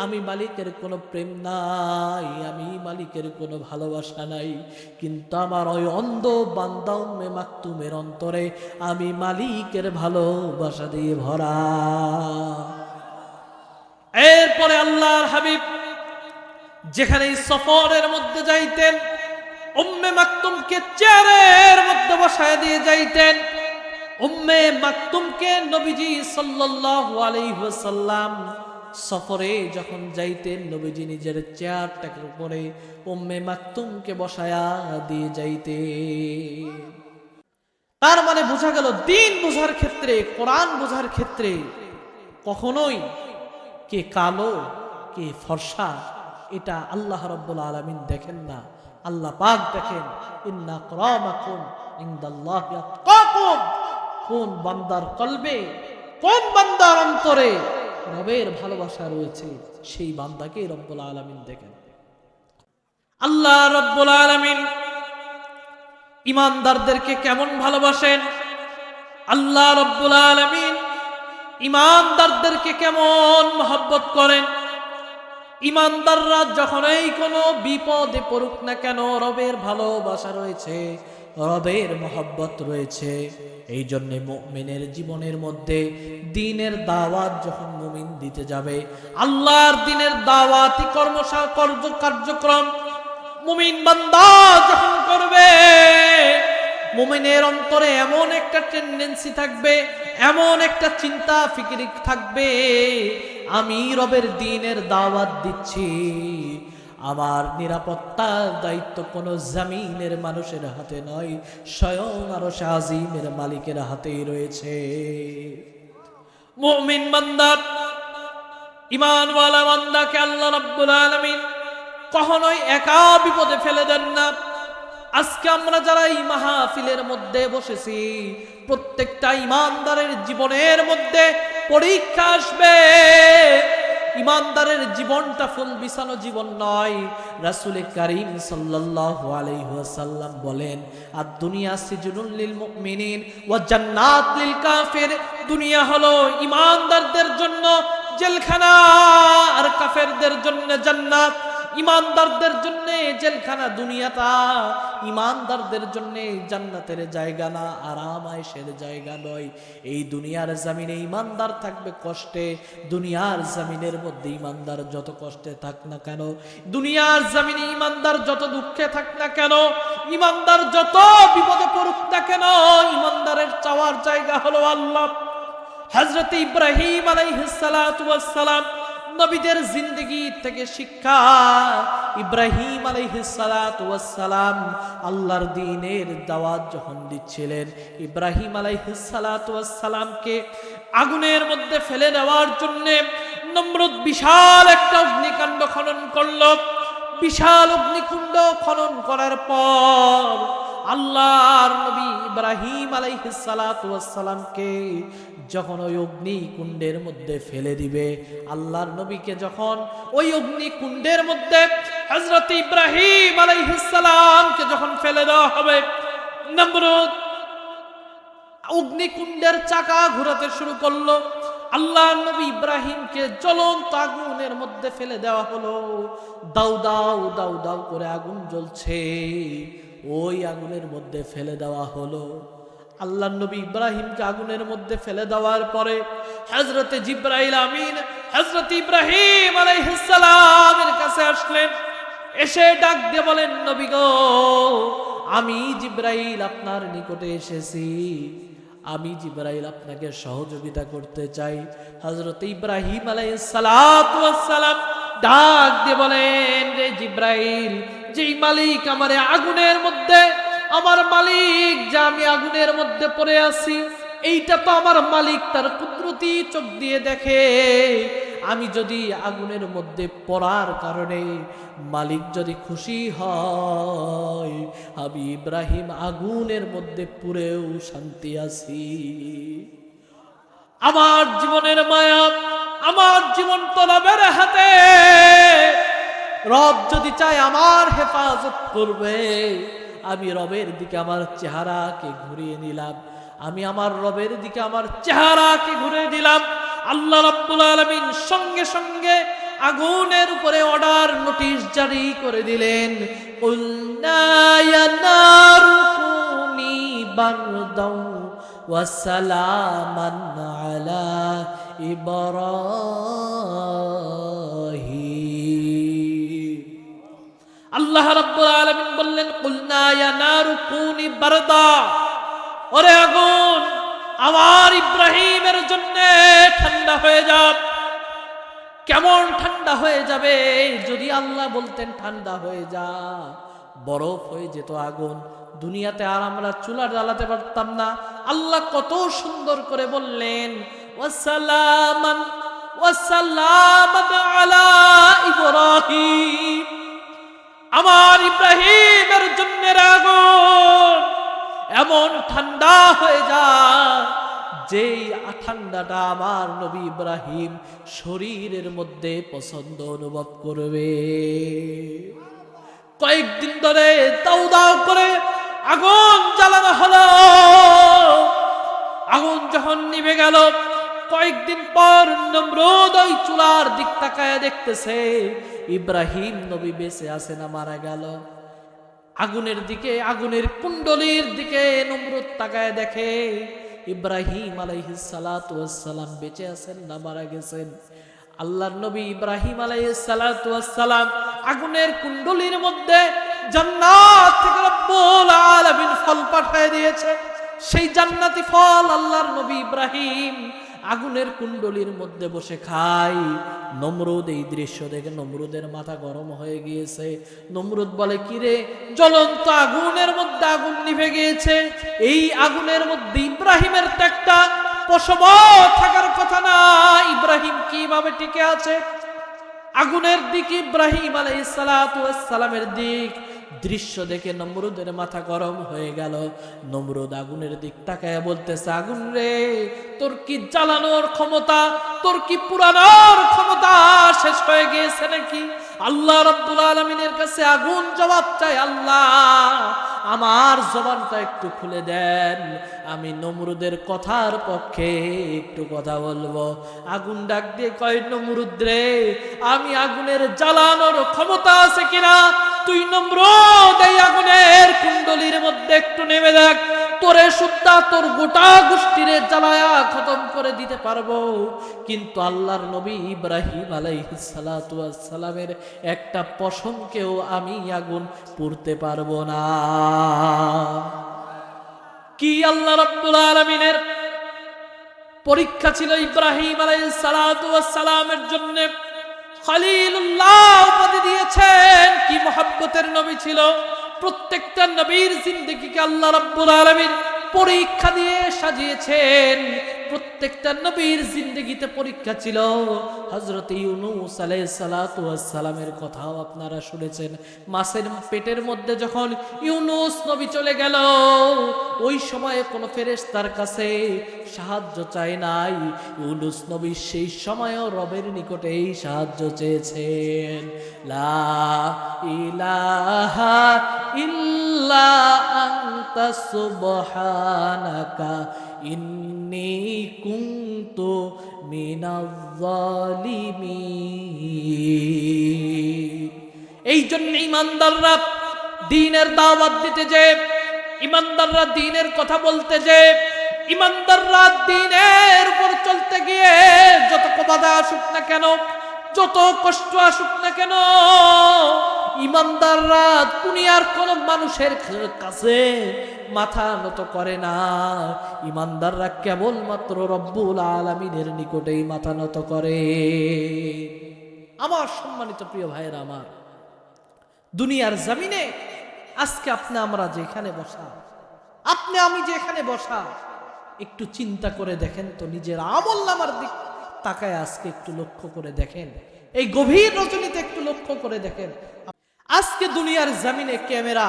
আমি মালিকের কোনো প্রেম নাই, আমি মালিকের কোনো ভালোবাসা নাই, কিন্তু আমার ওই অন্ধ বান্দা উম্মে মাকতুমের অন্তরে আমি মালিকের ভালোবাসা দিয়ে ভরা। এরপরে আল্লাহর হাবিব যেখানে সফরের মধ্যে যাইতেন, উম্মে মাকতুমকে চেয়ারের মধ্যে বসায় দিয়ে যাইতেন। উম্মে মাকতুমকে নবীজি সাল্লাল্লাহু আলাইহি ওয়াসাল্লাম সফরে যখন যাইতেন, নবীজি নিজের চেয়ারটাকে উপরে উম্মে মাকতুমকে বসায়া দিয়ে যাইতেন। তার মানে বোঝা গেল দ্বীন বোঝার ক্ষেত্রে, কোরআন বোঝার ক্ষেত্রে কখনোই কে কালো কে ফর্সা এটা আল্লাহ রাব্বুল আলামিন দেখেন না, আল্লাহ পাক দেখেন। ইন্না আকরামাকুম ইনদাল্লাহি আতকাকুম। কোন বান্দার কলবে, কোন বান্দার অন্তরে রবের ভালোবাসা রয়েছে, সেই বান্দাকে রব্বুল আলামিন দেখেন। আল্লাহ রব্বুল আলামিন ইমানদারদেরকে কেমন ভালোবাসেন, আল্লাহ রব্বুল আলামিন ইমানদারদেরকে কেমন মহব্বত করেন। ইমানদাররা যখনই কোনো বিপদে পড়ুক না কেন, রবের ভালোবাসা রয়েছে, রবের মহব্বত রয়েছে। এই জন্য মুমিনের জীবনের মধ্যে দ্বীনের দাওয়াত যখন মুমিন দিতে যাবে, আল্লাহর দ্বীনের দাওয়াতি কার্যক্রম মুমিন বান্দা যখন করবে, মুমিনের অন্তরে এমন একটা টেন্ডেন্সি থাকবে, এমন একটা চিন্তা ফিকির থাকবে, আমি রবের দ্বীনের দাওয়াত দিচ্ছি, আমার নিরাপত্তার দায়িত্ব কোনো জমিনের মানুষের হাতে নয়, স্বয়ং আরশ আজিমের মালিকের হাতেই রয়েছে। মুমিন বান্দা, ঈমানওয়ালা বান্দাকে আল্লাহ রাব্বুল আলামিন কখনোই একা বিপদে ফেলে দেন না। আজকে আমরা যারা এই মাহফিলের মধ্যে বসেছি, প্রত্যেকটা ঈমানদারের জীবনের মধ্যে পরীক্ষা আসবে। ঈমানদারের জীবনটা ফুল বিছানো জীবন নয়। রাসূল কারীম সাল্লাল্লাহু আলাইহি ওয়াসাল্লাম বলেন, আদ-দুনিয়া সিজনুল লিল মুমিনিন ওয়া জান্নাত লিল কাফির। দুনিয়া হলো ঈমানদারদের জন্য জেলখানা, আর কাফেরদের জন্য জান্নাত। ইমানদারদের জন্য জেলখানা দুনিয়াটা, ইমানদারদের জন্য জান্নাতের জায়গা না, আরাম আয়েশের জায়গা নয়। এই দুনিয়ার জমিনে ইমানদার থাকবে কষ্টে, দুনিয়ার জমিনের মধ্যে ইমানদার যত কষ্টে থাক না কেন, দুনিয়ার জমিনে ইমানদার যত দুঃখে থাক না কেন, ইমানদার যত বিপদে পড়ুক না কেন, ইমানদারের চাওয়ার জায়গা হলো আল্লাহ। হযরত ইব্রাহিম আলাইহিস সালাতু ওয়াস সালাম, নবীদের জিন্দেগি থেকে শিক্ষা। ইব্রাহিম আলাইহিস সালাতু ওয়াস সালাম আল্লাহর দ্বীনের দাওয়াত যখন দিচ্ছিলেন, ইব্রাহিম আলাইহিস সালাতু ওয়াস সালামকে আগুনের মধ্যে ফেলে দেওয়ার জন্য নমরুদ বিশাল একটা অগ্নিকাণ্ড খনন করলো। বিশাল অগ্নিকুণ্ড খনন করার পর আল্লাহর নবী ইব্রাহিম আলাইহিস সালাতু ওয়াস সালামকে যখন ওই অগ্নিকুণ্ডের মধ্যে ফেলে দিবে, আল্লাহর নবীকে যখন ওই অগ্নিকুণ্ডের মধ্যে হযরত ইব্রাহিম আলাইহিস সালামকে যখন ফেলে দেওয়া হবে, নমরুদ অগ্নিকুণ্ডের চাকা ঘোরাতে শুরু করলো। আল্লাহর নবী ইব্রাহিমকে জ্বলন্ত আগুনের মধ্যে ফেলে দেওয়া হলো। দাউ দাউ দাউ দাউ করে আগুন জ্বলছে, ওই আগুনের মধ্যে ফেলে দেওয়া হলো। আল্লাহর নবী ইব্রাহিমকে আগুনের মধ্যে ফেলে দেওয়ার পরে হযরতে জিবরাইল আমিন হযরত ইব্রাহিম আলাইহিস সালামের কাছে আসলেন। এসে ডাক দিয়ে বলেন, নবী গো, আমি জিবরাইল আপনার নিকটে এসেছি, আমি জিবরাইল আপনাকে সহযোগিতা করতে চাই। হযরত ইব্রাহিম আলাইহিস সালাতু ওয়াস সালাম ডাক দিয়ে বলেন, রে জিবরাইল, যেই মালিক আমারে আগুনের মধ্যে, আমার মালিক যা আমি আগুনের মধ্যে পড়ে আছি, এইটা তো আমার মালিক তার কুদরতি চোখ দিয়ে দেখে। আমি যদি আগুনের মধ্যে পড়ার কারণে মালিক যদি খুশি হয়, আমি ইব্রাহিম আগুনের মধ্যে পুরেও শান্তি আছি। আমার জীবনের মায়া, আমার জীবন তো রবের হাতে। রব যদি চায় আমার হেফাজত করবে, আমি রবের দিকে আমার চেহারাকে ঘুরিয়ে নিলাম, আমি আমার রবের দিকে আমার চেহারাকে ঘুরিয়ে দিলাম। আল্লাহ রাব্বুল আলামিন সঙ্গে সঙ্গে আগুনের উপরে অর্ডার নোটিশ জারি করে দিলেন, কুলনা ইয়া নারু কুনি বারদাও ওয়া সালামান আলা ইব্রাহিম। আল্লাহ রাব্বুল আলামিন বললেন, কুলনা ইয়া নারু কুনি বারদা, ওরে আগুন আমার ইব্রাহিমের জন্য ঠান্ডা হয়ে যাও। কেমন ঠান্ডা হয়ে যাবে? যদি আল্লাহ বলতেন ঠান্ডা হয়ে যা, বরফ হয়ে যেত আগুন। দুনিয়াতে আর আমরা চুলা জ্বালাতে পারতাম না। আল্লাহ কত সুন্দর করে বললেন, ওয়াসালামান ওয়াসালামান আলা ইব্রাহিম, আমার ইব্রাহিমের জন্য আগুন এমন ঠান্ডা হয়ে যায় যেই ঠান্ডাটা আমার নবী ইব্রাহিম শরীরের মধ্যে পছন্দ অনুভব করবে। কয়েকদিন ধরে দাউ দাউ করে আগুন জ্বালানো হলো। আগুন যখন নিভে গেল, কয়েকদিন পর নমরুদ ওই চুলার দিক তাকায় দেখতেছে ইব্রাহিম নবী বেঁচে আছে না মারা গেল। আগুনের দিকে, আগুনের কুণ্ডলীর দিকে নমরুদ তাকায় দেখে ইব্রাহিম আলাইহিস সালাতু ওয়াস সালাম বেঁচে আছেন না মারা গেছেন। আল্লাহর নবী ইব্রাহিম আলাইহিস সালাতু ওয়াস সালাম আগুনের কুণ্ডলীর মধ্যে জান্নাত থেকে রব্বুল আলামিন ফল পাঠিয়ে দিয়েছে। সেই জান্নাতি ফল আল্লাহর নবী ইব্রাহিম আগুনের কুণ্ডলীর মধ্যে বসে খায়। নমরুদ এই দৃশ্য দেখে নমরুদের মাথা গরম হয়ে গিয়েছে। নমরুদ বলে, কিরে, জ্বলন্ত আগুনের মধ্যে আগুন নিভে গিয়েছে, এই আগুনের মধ্যে ইব্রাহিমের তো একটা পশম থাকার কথা না, ইব্রাহিম কিভাবে টিকে আছে? আগুনের দিক ইব্রাহিম আলাইহিস সালাতু ওয়াস সালামের দিক দৃশ্য দেখে নমরুদের মাথা গরম হয়ে গেল। নমরুদ আগুনের দিক তাকায় বলতেছে, আগুন রে, তোর কি জ্বালানোর ক্ষমতা, তোর কি পুরানোর ক্ষমতা শেষ হয়ে গিয়েছে নাকি? আল্লাহ রাব্বুল আলামিনের কাছে আগুন জবাব চায়, আল্লাহ আমার জবানটা একটু খুলে দেন, আমি নমরুদের কথার পক্ষে একটু কথা বলবো। আগুন ডাক দিয়ে কয়, নমরুদ রে, আমি আগুনের জ্বালানোর ক্ষমতা আছে কিনা তুই নমরুদ এই আগুনের কুণ্ডলীর মধ্যে একটু নেমে দেখ, তোরে সুদ্ধা তোর গোটা গোষ্ঠীরে জ্বালায়া খতম করে দিতে পারবো, কিন্তু আল্লাহর নবী ইব্রাহিম আলাইহিস সালাতু ওয়াস সালামের একটা পশমকেও আমি আগুন পুড়তে পারবো না। কি আল্লাহ রাব্বুল আলামিনের পরীক্ষা ছিল ইব্রাহিম আলাইহিস সালাতু ওয়াস সালামের জন্য। খলিলুল্লাহ উপাধি দিয়েছেন, কি মহব্বতের নবী ছিল। প্রত্যেকটা নবীর জিন্দেগিকে আল্লাহ রাব্বুল আলামিন পরীক্ষা দিয়ে সাজিয়েছেন। প্রত্যেকটা নবীর জিন্দেগিতে পরীক্ষা ছিল। হযরত ইউনূস আলাইহিস সালাতু ওয়াস সালামের কথাও আপনারা শুনেছেন। মাছের পেটের মধ্যে যখন ইউনূস নবী চলে গেল, ওই সময়ে কোনো ফেরেশতার কাছে সাহায্য চায় নাই। ইউনূস নবী সেই সময়ও রবের নিকটে এই সাহায্য চেয়েছেন। লা ইলাহা ইল্লা আনতা সুবহানাকা ইন্নী কুনতু মিনাজ জালিমিন। এই জন্য ইমানদাররা দ্বীনের দাওয়াত দিতে যে, ইমানদাররা দ্বীনের কথা বলতে যে, ইমানদাররা দ্বীনের উপর চলতে গিয়ে যত বাধা আসুক না কেন, যত কষ্ট আসুক না কেন, ইমানদাররা দুনিয়ার কোন মানুষের কাছে মাথা নত করে না। ইমানদাররা কেবলমাত্র রব্বুল আলামিনের নিকটেই মাথা নত করে। আমার সম্মানিত প্রিয় ভাইয়েরা, আমার দুনিয়ার জমিনে আজকে আপনি আমরা যেখানে বসা, আপনি আমি যেখানে বসা, একটু চিন্তা করে দেখেন তো, নিজের আমলনামার দিক তাকায় আজকে একটু লক্ষ্য করে দেখেন, এই গভীর রজনীতে একটু লক্ষ্য করে দেখেন। আজকে দুনিয়ার জমিনে ক্যামেরা,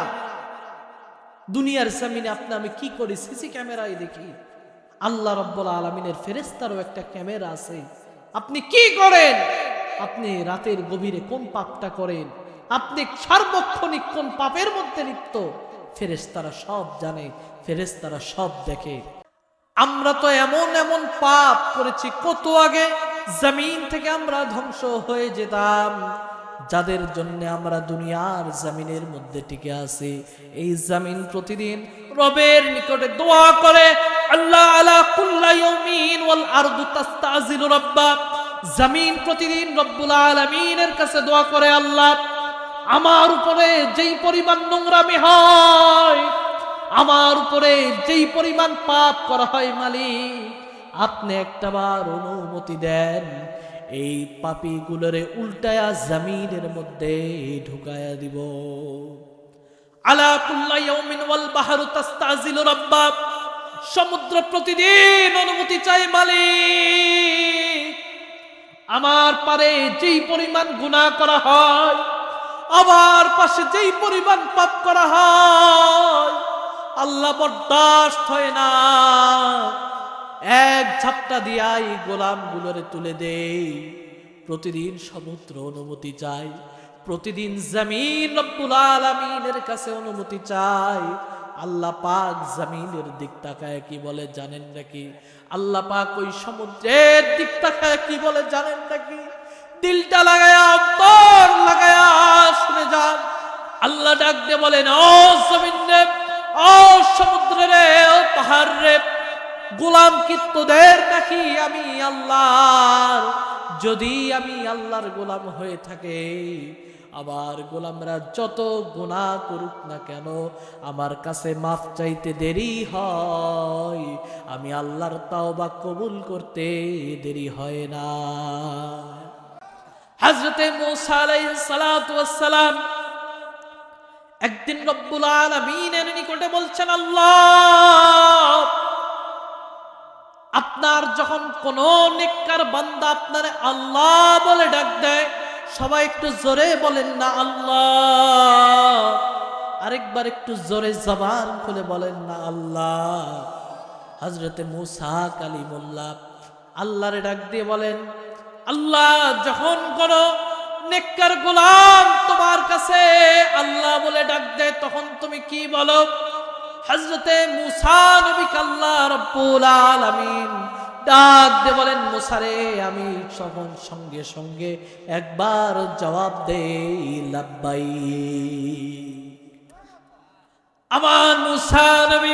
দুনিয়ার জমিনে আপনি আমি কি করি, সিসি ক্যামেরায় দেখি। আল্লাহ রাব্বুল আলামিনের ফেরেশতারও একটা ক্যামেরা আছে। আপনি কি করেন, আপনি রাতের গভীরে কোন পাপটা করেন, আপনি সার্বক্ষণিক কোন পাপের মধ্যে লিপ্ত, ফেরেশতারা সব জানে, ফেরেশতারা সব দেখে। আমরা তো এমন এমন পাপ করেছি, কত আগে জমিন থেকে আমরা ধ্বংস হয়ে যেতাম, যাদের জন্য আমরা দুনিয়ার জমিনের মধ্যে টিকে আছি। এই জমিন প্রতিদিন রবের নিকটে দোয়া করে, আল্লাহ আলা কুল্লা ইয়াউমিন ওয়াল আরদু তাস্তাজিলু রাব্বা। জমিন প্রতিদিন রব্বুল আলামিনের কাছে দোয়া করে, আল্লাহ আমার উপরে যেই পরিমাণ নোংরামি হয়, আমার উপরে যেই পরিমাণ পাপ করা হয়, মালিক আপনি একটাবার অনুমতি দেন, এই পাপী গুলোরে উল্টায়া জমিনের মধ্যে ঢুকায়া দিব। আলা কুল্লা ইয়াউমিন ওয়াল বাহরু তাস্তাজিলু রাব্বা। সমুদ্র প্রতিদিন অনুমতি চাই, মালিক আমার পারে যেই পরিমাণ গুনাহ করা হয়, আমার পাশে যেই পরিমাণ পাপ করা হয়, আল্লাহ বরদাস্ত হয় না, এক ঝাপটা দিয়াই গোলাম গুলোরে তুলে দেই। প্রতিদিন সমুদ্র অনুমতি চাই, প্রতিদিন জমিন রব্বুল আলামিনের কাছে অনুমতি চাই। আল্লাহ পাক জমিনের দিক তাকায় কি বলে জানেন নাকি? আল্লাহ পাক ওই সমুদ্রের দিক তাকায় কি বলে জানেন নাকি? দিলটা লাগায়া, অন্তর লাগায়া শুনে যান। আল্লাহ ডাক দিয়ে বলেন, ও জমিন রে, ও সমুদ্র রে, ও পাহাড় রে, গোলাম কি তোদের নাকি আমি আল্লাহর? যদি আমি আল্লাহর গোলাম হয়ে থাকে, আবার গোলামরা যত গুনাহ করুক না কেন, আমার কাছে মাফ চাইতে দেরি হয়, আমি আল্লাহর তাওবা কবুল করতে দেরি হয় না। হযরতে মূসা আলাইহিস সালাতু ওয়াস সালাম একদিন রব্বুল আলামিনের নিকটে বলছেন, আল্লাহ আপনার যখন কোন নেককার বান্দা আপনারে আল্লাহ বলে ডাক দেয়, সবাই একটু জোরে বলেন না আল্লাহ, আরেকবার একটু জোরে জবান খুলে বলেন না আল্লাহ। হযরতে মূসা কালিমুল্লাহ আল্লাহরে ডাক দিয়ে বলেন, আল্লাহ যখন কোন নেককার গোলাম তোমার কাছে আল্লাহ বলে ডাক দেয়, তখন তুমি কি বলো? হযরতে মূসা নবীকে আল্লাহ রাব্বুল আলামিন ডাক দিয়ে বলেন, মূসা রে, আমি তখন সঙ্গে সঙ্গে একবার জবাব দেই লাব্বাইক। আমার মূসা নবী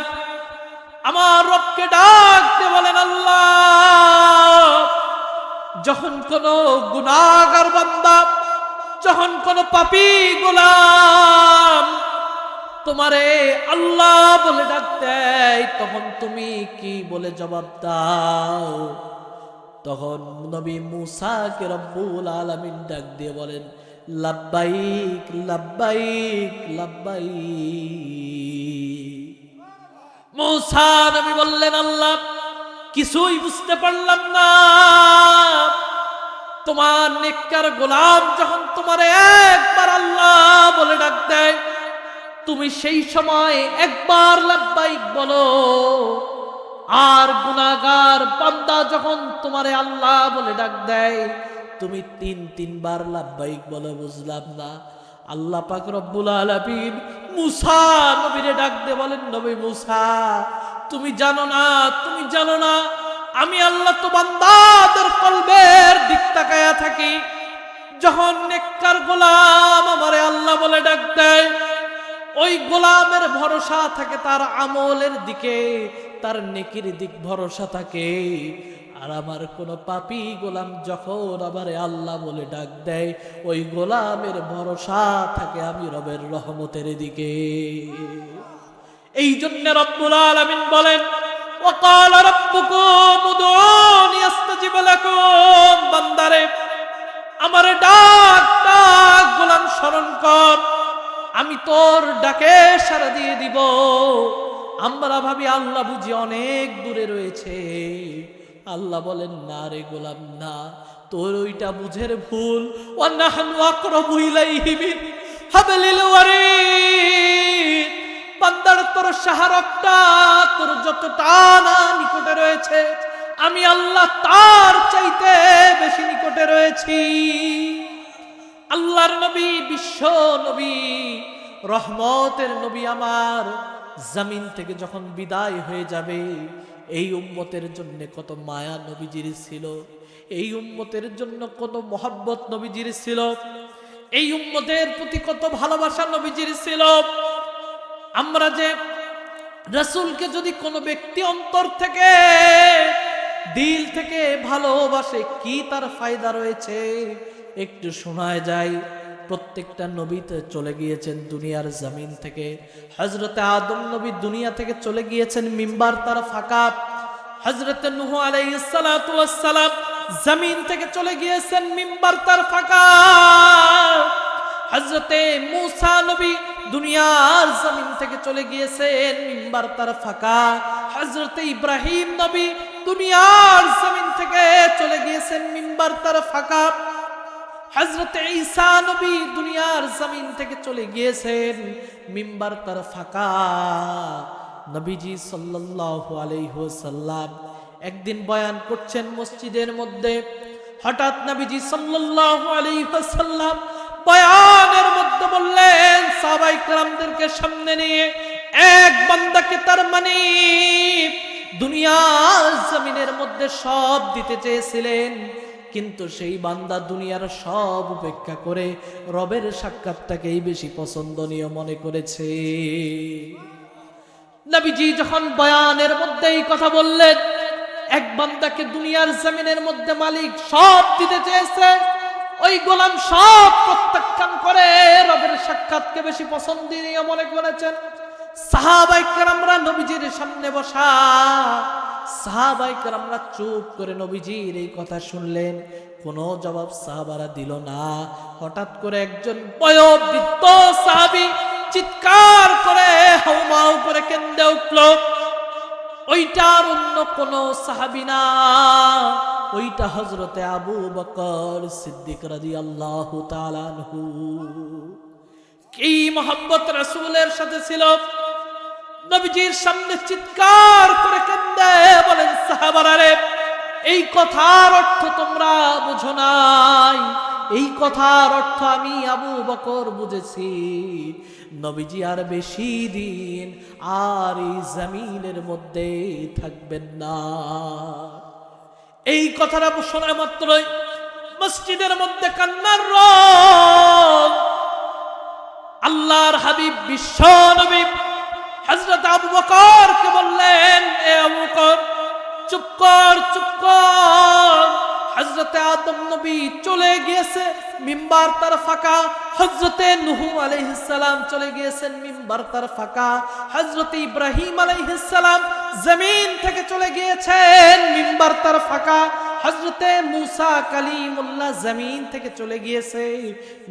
আমার রবকে ডাক দিয়ে বলেন, আল্লাহ, যখন কোন গুনাহগার বান্দা, যখন কোন পাপী গোলাম তোমারে আল্লাহ বলে ডাক দেয়, তখন তুমি কি বলে জবাব দাও? তখন নবী মূসাকে রব্বুল আলামিন ডাক দিয়ে বলেন, লাব্বাইক লাব্বাইক লাব্বাইক। মূসা নবী বললেন, আল্লাহ, কিছুই বুঝতে পারলাম না। তোমার নেককার গোলাম যখন তোমারে একবার আল্লাহ বলে ডাক দেয়, তুমি সেই সময় একবার লাব্বাইক বলো, আর গুনাহগার বান্দা যখন তোমারে আল্লাহ বলে ডাক দেয় তুমি তিনবার লাব্বাইক বলো। বুঝলাম না। আল্লাহ পাক রব্বুল আলামিন মূসা নবীরে ডাক দিয়ে বলেন, নবী মূসা, তুমি জানো না, তুমি জানো না, আমি আল্লাহ তো বান্দাদের কলবের দিক তাকায়া থাকি। যখন নেককার গোলাম আমারে আল্লাহ বলে ডাক দেয়, ওই গোলামের ভরসা থাকে তার আমলের দিকে, তার নেকির দিক ভরসা থাকে। আর আমার কোন পাপী গোলাম যখন আমারে আল্লাহ বলে ডাক দেয়, ওই গোলামের ভরসা থাকে আমি রবের রহমতের দিকে। এই জন্য রব্বুল আলামিন বলেন, ওয়াকালা রাব্বুকুম উদউনি আস্তাজিব লাকুম। বান্দারে, আমারে ডাক ডাক, গোলাম স্মরণ কর, আমি তোর ডাকে সাড়া দিয়ে দিব। আমরা ভাবি আল্লাহ বুঝি অনেক দূরে রয়েছে। আল্লাহ বলেন, না রে গোলাম, না, তোর ওইটা বুঝের ভুল। ওয়া নাহনু আকরাবু ইলাইহি মিন হাবলিল ওয়ারিদ। বান্দার তোর শাহরগটা তোর যতটা না নিকটে রয়েছে, আমি আল্লাহ তার চাইতে বেশি নিকটে রয়েছি। আল্লাহর নবী, বিশ্ব নবী, রহমতের নবী আমার জমিন থেকে যখন বিদায় হয়ে যাবে, এই উম্মতের জন্য কত মায়া নবীজির ছিল, এই উম্মতের জন্য কত মহব্বত নবীজির ছিল, এই উম্মতের প্রতি কত ভালোবাসা নবীজির ছিল। আমরা যে রাসূলকে যদি কোনো ব্যক্তি অন্তর থেকে, দিল থেকে ভালোবাসে, কি তার ফায়দা রয়েছে একটু শোনায় যায়। প্রত্যেকটা নবীতে চলে গিয়েছেন দুনিয়ার জমিন থেকে। হযরতে আদম নবী দুনিয়া থেকে চলে গিয়েছেন, মিম্বার তার ফাঁকা। হযরতে নূহ আলাইহিস সালাতু ওয়াস সালাম জমিন থেকে চলে গিয়েছেন, মিম্বার তার ফাঁকা। হযরতে মূসা নবী দুনিয়ার জমিন থেকে চলে গিয়েছেন, মিম্বার তার ফাঁকা। হযরতে ইব্রাহিম নবী দুনিয়ার জমিন থেকে চলে গিয়েছেন, মিম্বার তার ফাঁকা। হযরতে ঈসা নবী দুনিয়ার জমিন থেকে চলে গিয়েছেন, মিম্বার তার ফাঁকা। নবীজি সাল্লাল্লাহু আলাইহি ওয়াসাল্লাম একদিন বয়ান করছেন মসজিদের মধ্যে। হঠাৎ নবীজি সাল্লাল্লাহু আলাইহি ওয়াসাল্লাম বয়ানের মধ্যে বললেন, সাহাবায়ে কেরামদেরকে সামনে নিয়ে, এক বান্দাকে তার মানে দুনিয়ার জমিনের মধ্যে সব দিতে চেয়েছিলেন, কিন্তু সেই বান্দা দুনিয়ার সব উপেক্ষা করে রবের সাক্ষাৎটাকেই বেশি পছন্দনীয় মনে করেছে। নবীজি যখন বয়ানের মধ্যে এই কথা বললেন, এক বান্দাকে দুনিয়ার জমিনের মধ্যে মালিক সব দিতে চেয়েছে, ওই গোলাম সব প্রত্যাখ্যান করে রবের সাক্ষাৎকে বেশি পছন্দনীয় মনে করেছেন। সাহাবায়ে কেরামরা নবীজির সামনে বসা, সাহাবায়ে কেরামরা চুপ করে নবীজির এই কথা শুনলেন, কোনো জবাব সাহাবারা দিল না। হঠাৎ করে একজন বয়োবৃদ্ধ সাহাবী চিৎকার করে হাউমাউ করে কেঁদে উঠল। ওইটার অন্য কোনো সাহাবী না, ওইটা হযরতে আবু বকর সিদ্দিক রাদিয়াল্লাহু তাআলা আনহু। কি মহব্বত রাসূলের সাথে ছিল! নবীজির সামনে চিৎকার করে কেঁদে বলেন, সাহাবারা রে, এই কথার অর্থ তোমরা বুঝো নাই, এই কথার অর্থ আমি আবু বকর বুঝেছি, নবীজি আর বেশি দিন আর এই জমিনের মধ্যে থাকবেন না। এই কথাটা শোনা মাত্রই মসজিদের মধ্যে কান্নার রোল। আল্লাহর হাবিব বিশ্ব নবী হযরত আবু বকরকে বললেন, এ আবু বকর চুপ কর, চুপ কর। হযরতে আদম নবী চলে গিয়েছে, মিম্বার তার ফাঁকা। হযরতে নূহ আলাইহিস সালাম চলে গিয়েছেন, মিম্বার তার ফাঁকা। হযরতে ইব্রাহিম আলাইহিস সালাম জমিন থেকে চলে গিয়েছেন, মিম্বার তার ফাঁকা। হযরতে মূসা কালিমুল্লাহ জমিন থেকে চলে গিয়েছে,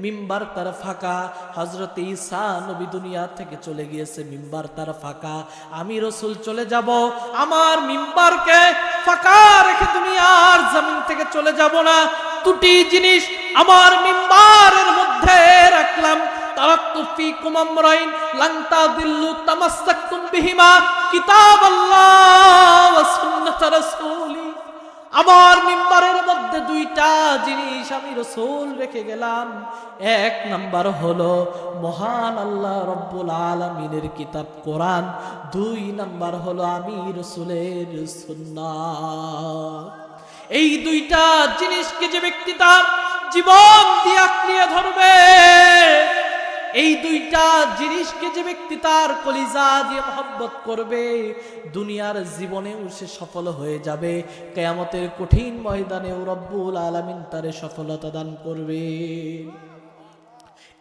মিম্বার তার ফাঁকা। হযরতে ঈসা নবী দুনিয়া থেকে চলে গিয়েছে, মিম্বার তার ফাঁকা। আমি রাসূল চলে যাব, আমার মিম্বারকে ফাঁকা রেখে দুনিয়ার জমিন থেকে চলে যাব না। দুটি জিনিস আমার মিম্বারের মধ্যে রাখলাম, তারাক্তু ফীকুম আমরাইন লান তাদিল্লু তামাসসাকতুম বিহিমা কিতাবাল্লাহ ওয়া সুন্নাত রাসূলি। আমার মিম্বারের মধ্যে দুইটা জিনিস আমি রাসূল রেখে গেলাম। এক নাম্বার হলো মহান আল্লাহ রব্বুল আলামিনের কিতাব কোরআন, দুই নাম্বার হলো আমি রাসূলের সুন্নাত। এই দুইটা জিনিসকে যে ব্যক্তি তার জীবন দিয়ে আঁকড়িয়ে ধরবে, এই দুইটা জিনিসকে যে ব্যক্তি তার কলিজা দিয়ে মহব্বত করবে, দুনিয়ার জীবনেও সে সফল হয়ে যাবে, কিয়ামতের কঠিন ময়দানেও রব্বুল আলামিন তারে সফলতা দান করবে।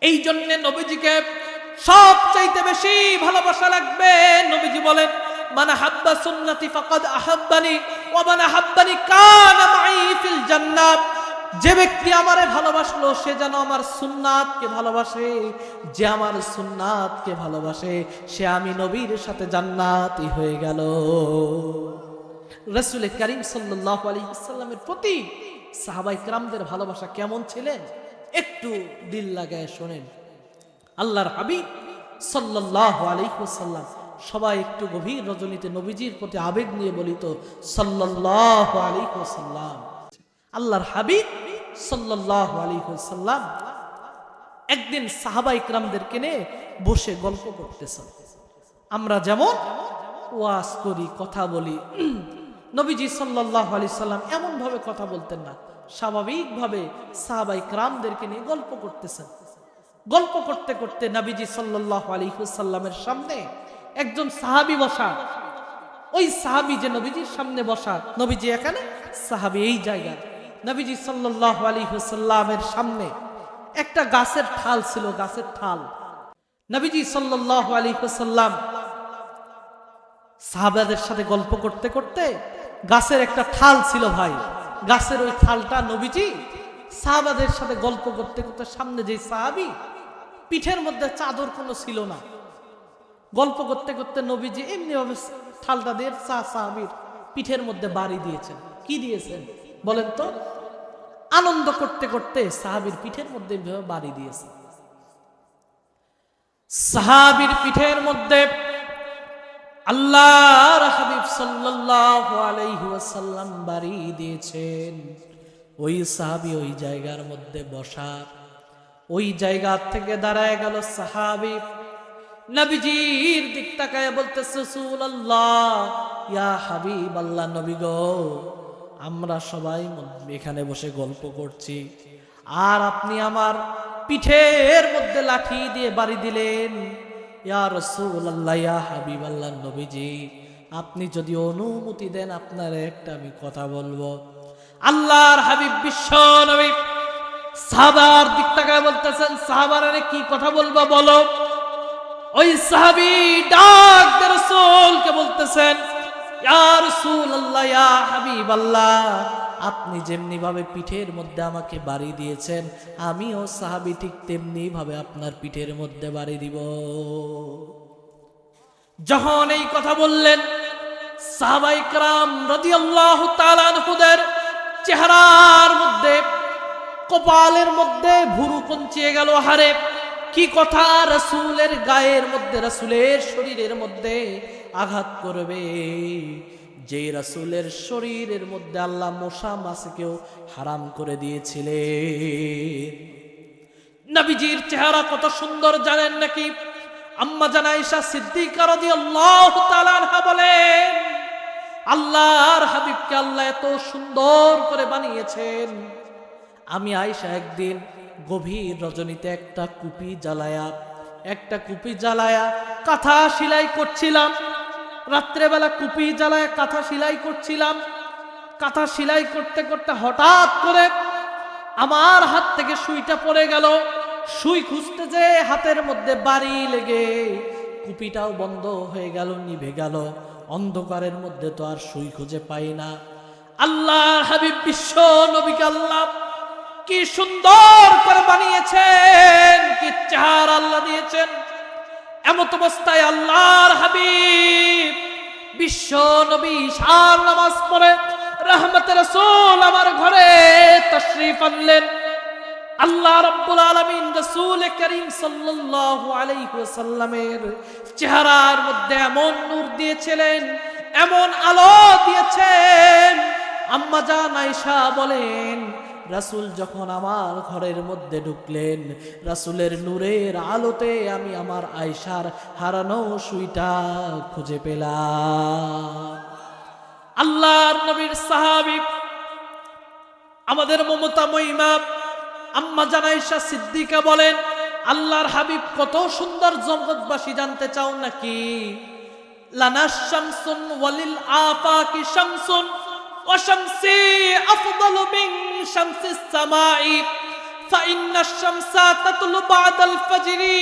এই জন্য নবীজিকে সবচাইতে বেশি ভালোবাসা লাগবে। নবীজি বলেন, মান হাব্বা সুন্নতি ফাকাদ আহাব্বানি ওয়া মান আহাব্বানি কানা মাই ফিল জান্নাহ। যে ব্যক্তি আমারে ভালোবাসলো সে যেন আমার সুন্নাতকে ভালোবাসে, যে আমার সুন্নাতকে ভালোবাসে সে আমি নবীর সাথে জান্নাতি হয়ে গেল। রাসূল করিম সাল্লাল্লাহু আলাইহি ওয়াসাল্লামের প্রতি সাহাবায়ে কেরামদের ভালোবাসা কেমন ছিলেন একটু দিল লাগায় শোনেন। আল্লাহর হাবিব সাল্লাল্লাহু আলাইহি ওয়াসাল্লাম, সবাই একটু গভীর রজনীতে নবীজির প্রতি আবেগ নিয়ে বলিত সাল্লাল্লাহু আলাইহি ওয়াসাল্লাম। আল্লাহর হাবিব সাল্লাল্লাহু আলাইহি ওয়াসাল্লাম একদিন সাহাবায়ে কেরামদেরকে নিয়ে বসে গল্প করতেছেন। আমরা যেমন ওয়াজ করি, কথা বলি, নবীজি সাল্লাল্লাহু আলাইহি সাল্লাম এমন ভাবে কথা বলতেন না, স্বাভাবিকভাবে সাহাবায়ে কেরামদেরকে নিয়ে গল্প করতেছেন। গল্প করতে করতে নবীজি সাল্লাল্লাহু আলাইহি ওয়াসাল্লামের সামনে একজন সাহাবী বসা। ওই সাহাবী যে নবীজির সামনে বসা, নবীজি এখানে, সাহাবী এই জায়গায়। নবীজি সাল্লাল্লাহু আলাইহি ওয়াসাল্লামের সামনে একটা গাছের ঠাল ছিল, গাছের ঠাল। নবীজি সাল্লাল্লাহু আলাইহি ওয়াসাল্লাম সাহাবাদের সাথে গল্প করতে করতে, গাছের একটা ঠাল ছিল ভাই, গাছের ওই ঠালটা নবীজি সাহাবাদের সাথে গল্প করতে করতে, সামনে যে সাহাবী পিঠের মধ্যে চাদর কোনো ছিল না, গল্প করতে করতে নবীজি এমনি ভাবে ঠালটা দিয়ে সাহাবীর পিঠের মধ্যে বাড়ি দিয়েছেন। কি দিয়েছেন বলেন তো? আনন্দ করতে করতে সাহাবীর পিঠের মধ্যে বাড়ি দিয়েছে। সাহাবীর পিঠের মধ্যে আল্লাহর হাবিব সাল্লাল্লাহু আলাইহি ওয়াসাল্লাম বাড়ি দিয়েছেন। ওই সাহাবী ওই জায়গার মধ্যে বসা, ওই জায়গা থেকে দাঁড়ায় গেল সাহাবী, নবীজির দিক তাকায় বলতেছে, রাসূলুল্লাহ, ইয়া হাবিবাল্লাহ, নবী গো, আমরা সবাই এখানে বসে গল্প করছি, আর আপনি আমার পিঠের মধ্যে লাঠি দিয়ে বাড়ি দিলেন। ইয়া রাসূলুল্লাহ, ইয়া হাবিবাল্লাহ, নবীজি, আপনি যদি অনুমতি দেন আপনার একটা আমি কথা বলবো। আল্লাহর হাবিব বিশ্ব নবী সাহাবার দিক তাকায় বলতেছেন, সাহাবারা কি কথা বলবা বলো। ওই সাহাবী ডাক দিয়ে রাসূলকে বলতেছেন, ইয়া রাসূলুল্লাহ, ইয়া হাবিবাল্লাহ, আপনি যেমনি ভাবে পিঠের মধ্যে আমাকে বাড়ি দিয়েছেন, আমিও সাহাবী ঠিক তেমনি ভাবে আপনার পিঠের মধ্যে বাড়ি দিব। যখন এই কথা বললেন, সাহাবায়ে কেরাম রাদিয়াল্লাহু তাআলা আনহুদের চেহারার মধ্যে, কপালের মধ্যে ভুরু কুঁচিয়ে গেল। হারে কি কথা, রাসূলের গায়ের মধ্যে, রাসূলের শরীরের মধ্যে আঘাত করবে, যেই রাসূলের শরীরের মধ্যে আল্লাহ মশা মাছিকেও হারাম করে দিয়েছিলেন। নবীজির চেহারা কত সুন্দর জানেন নাকি? আম্মা জান আয়েশা সিদ্দিকা রাদিয়াল্লাহু তাআলা আনহা বলেন, আল্লাহর হাবিবকে আল্লাহ এত সুন্দর করে বানিয়েছেন। আমি আয়েশা একদিন গভীর রজনীতে একটা কুপি জ্বালায়া কাঁথা সেলাই করছিলাম। রাত্রেবেলা কুপি জ্বালায়া কাঁথা সেলাই করছিলাম। কাঁথা সেলাই করতে করতে হঠাৎ করে আমার হাত থেকে সুইটা পড়ে গেল। সুই খুঁজতে যে হাতের মধ্যে বাড়ি লেগে কুপিটাও বন্ধ হয়ে গেল, নিভে গেল। অন্ধকারের মধ্যে তো আর সুই খুঁজে পাই না। আল্লাহর হাবিব বিশ্ব নবীকে আল্লাহ কি সুন্দর করে বানিয়েছেন, কি চেহারা আল্লাহ দিয়েছেন। এমত অবস্থায় আল্লাহর হাবিব বিশ্ব নবী ঈশার নামাজ পড়ে রহমতের রাসূল আমার ঘরে তাশরীফ আনলেন। আল্লাহ রাব্বুল আলামিন রাসূল করিম সাল্লাল্লাহু আলাইহি ওয়াসাল্লামের চেহারার মধ্যে এমন নূর দিয়েছিলেন, এমন আলো দিয়েছেন। আম্মা জান আয়েশা বলেন, রাসূল যখন আমার ঘরের মধ্যে ঢুকলেন, রাসূলের নূরের আলোতে আমি আমার আয়েশার হারানো সুইটা খুঁজে পেলাম। আল্লাহর নবীর সাহাবী আমাদের মমতাময়ী মা আম্মা জান আয়েশা সিদ্দিকা বলেন, আল্লাহর হাবিব কত সুন্দর। জগৎবাসী জানতে চাও নাকি? লানাশ শামসুন ওয়ালিল আফাকি শামসুন ওয়া শামসি আফদালু মিন শামসিস সামাই ফাইন্নাশ শামসা তাতলু বা'দাল ফাজরি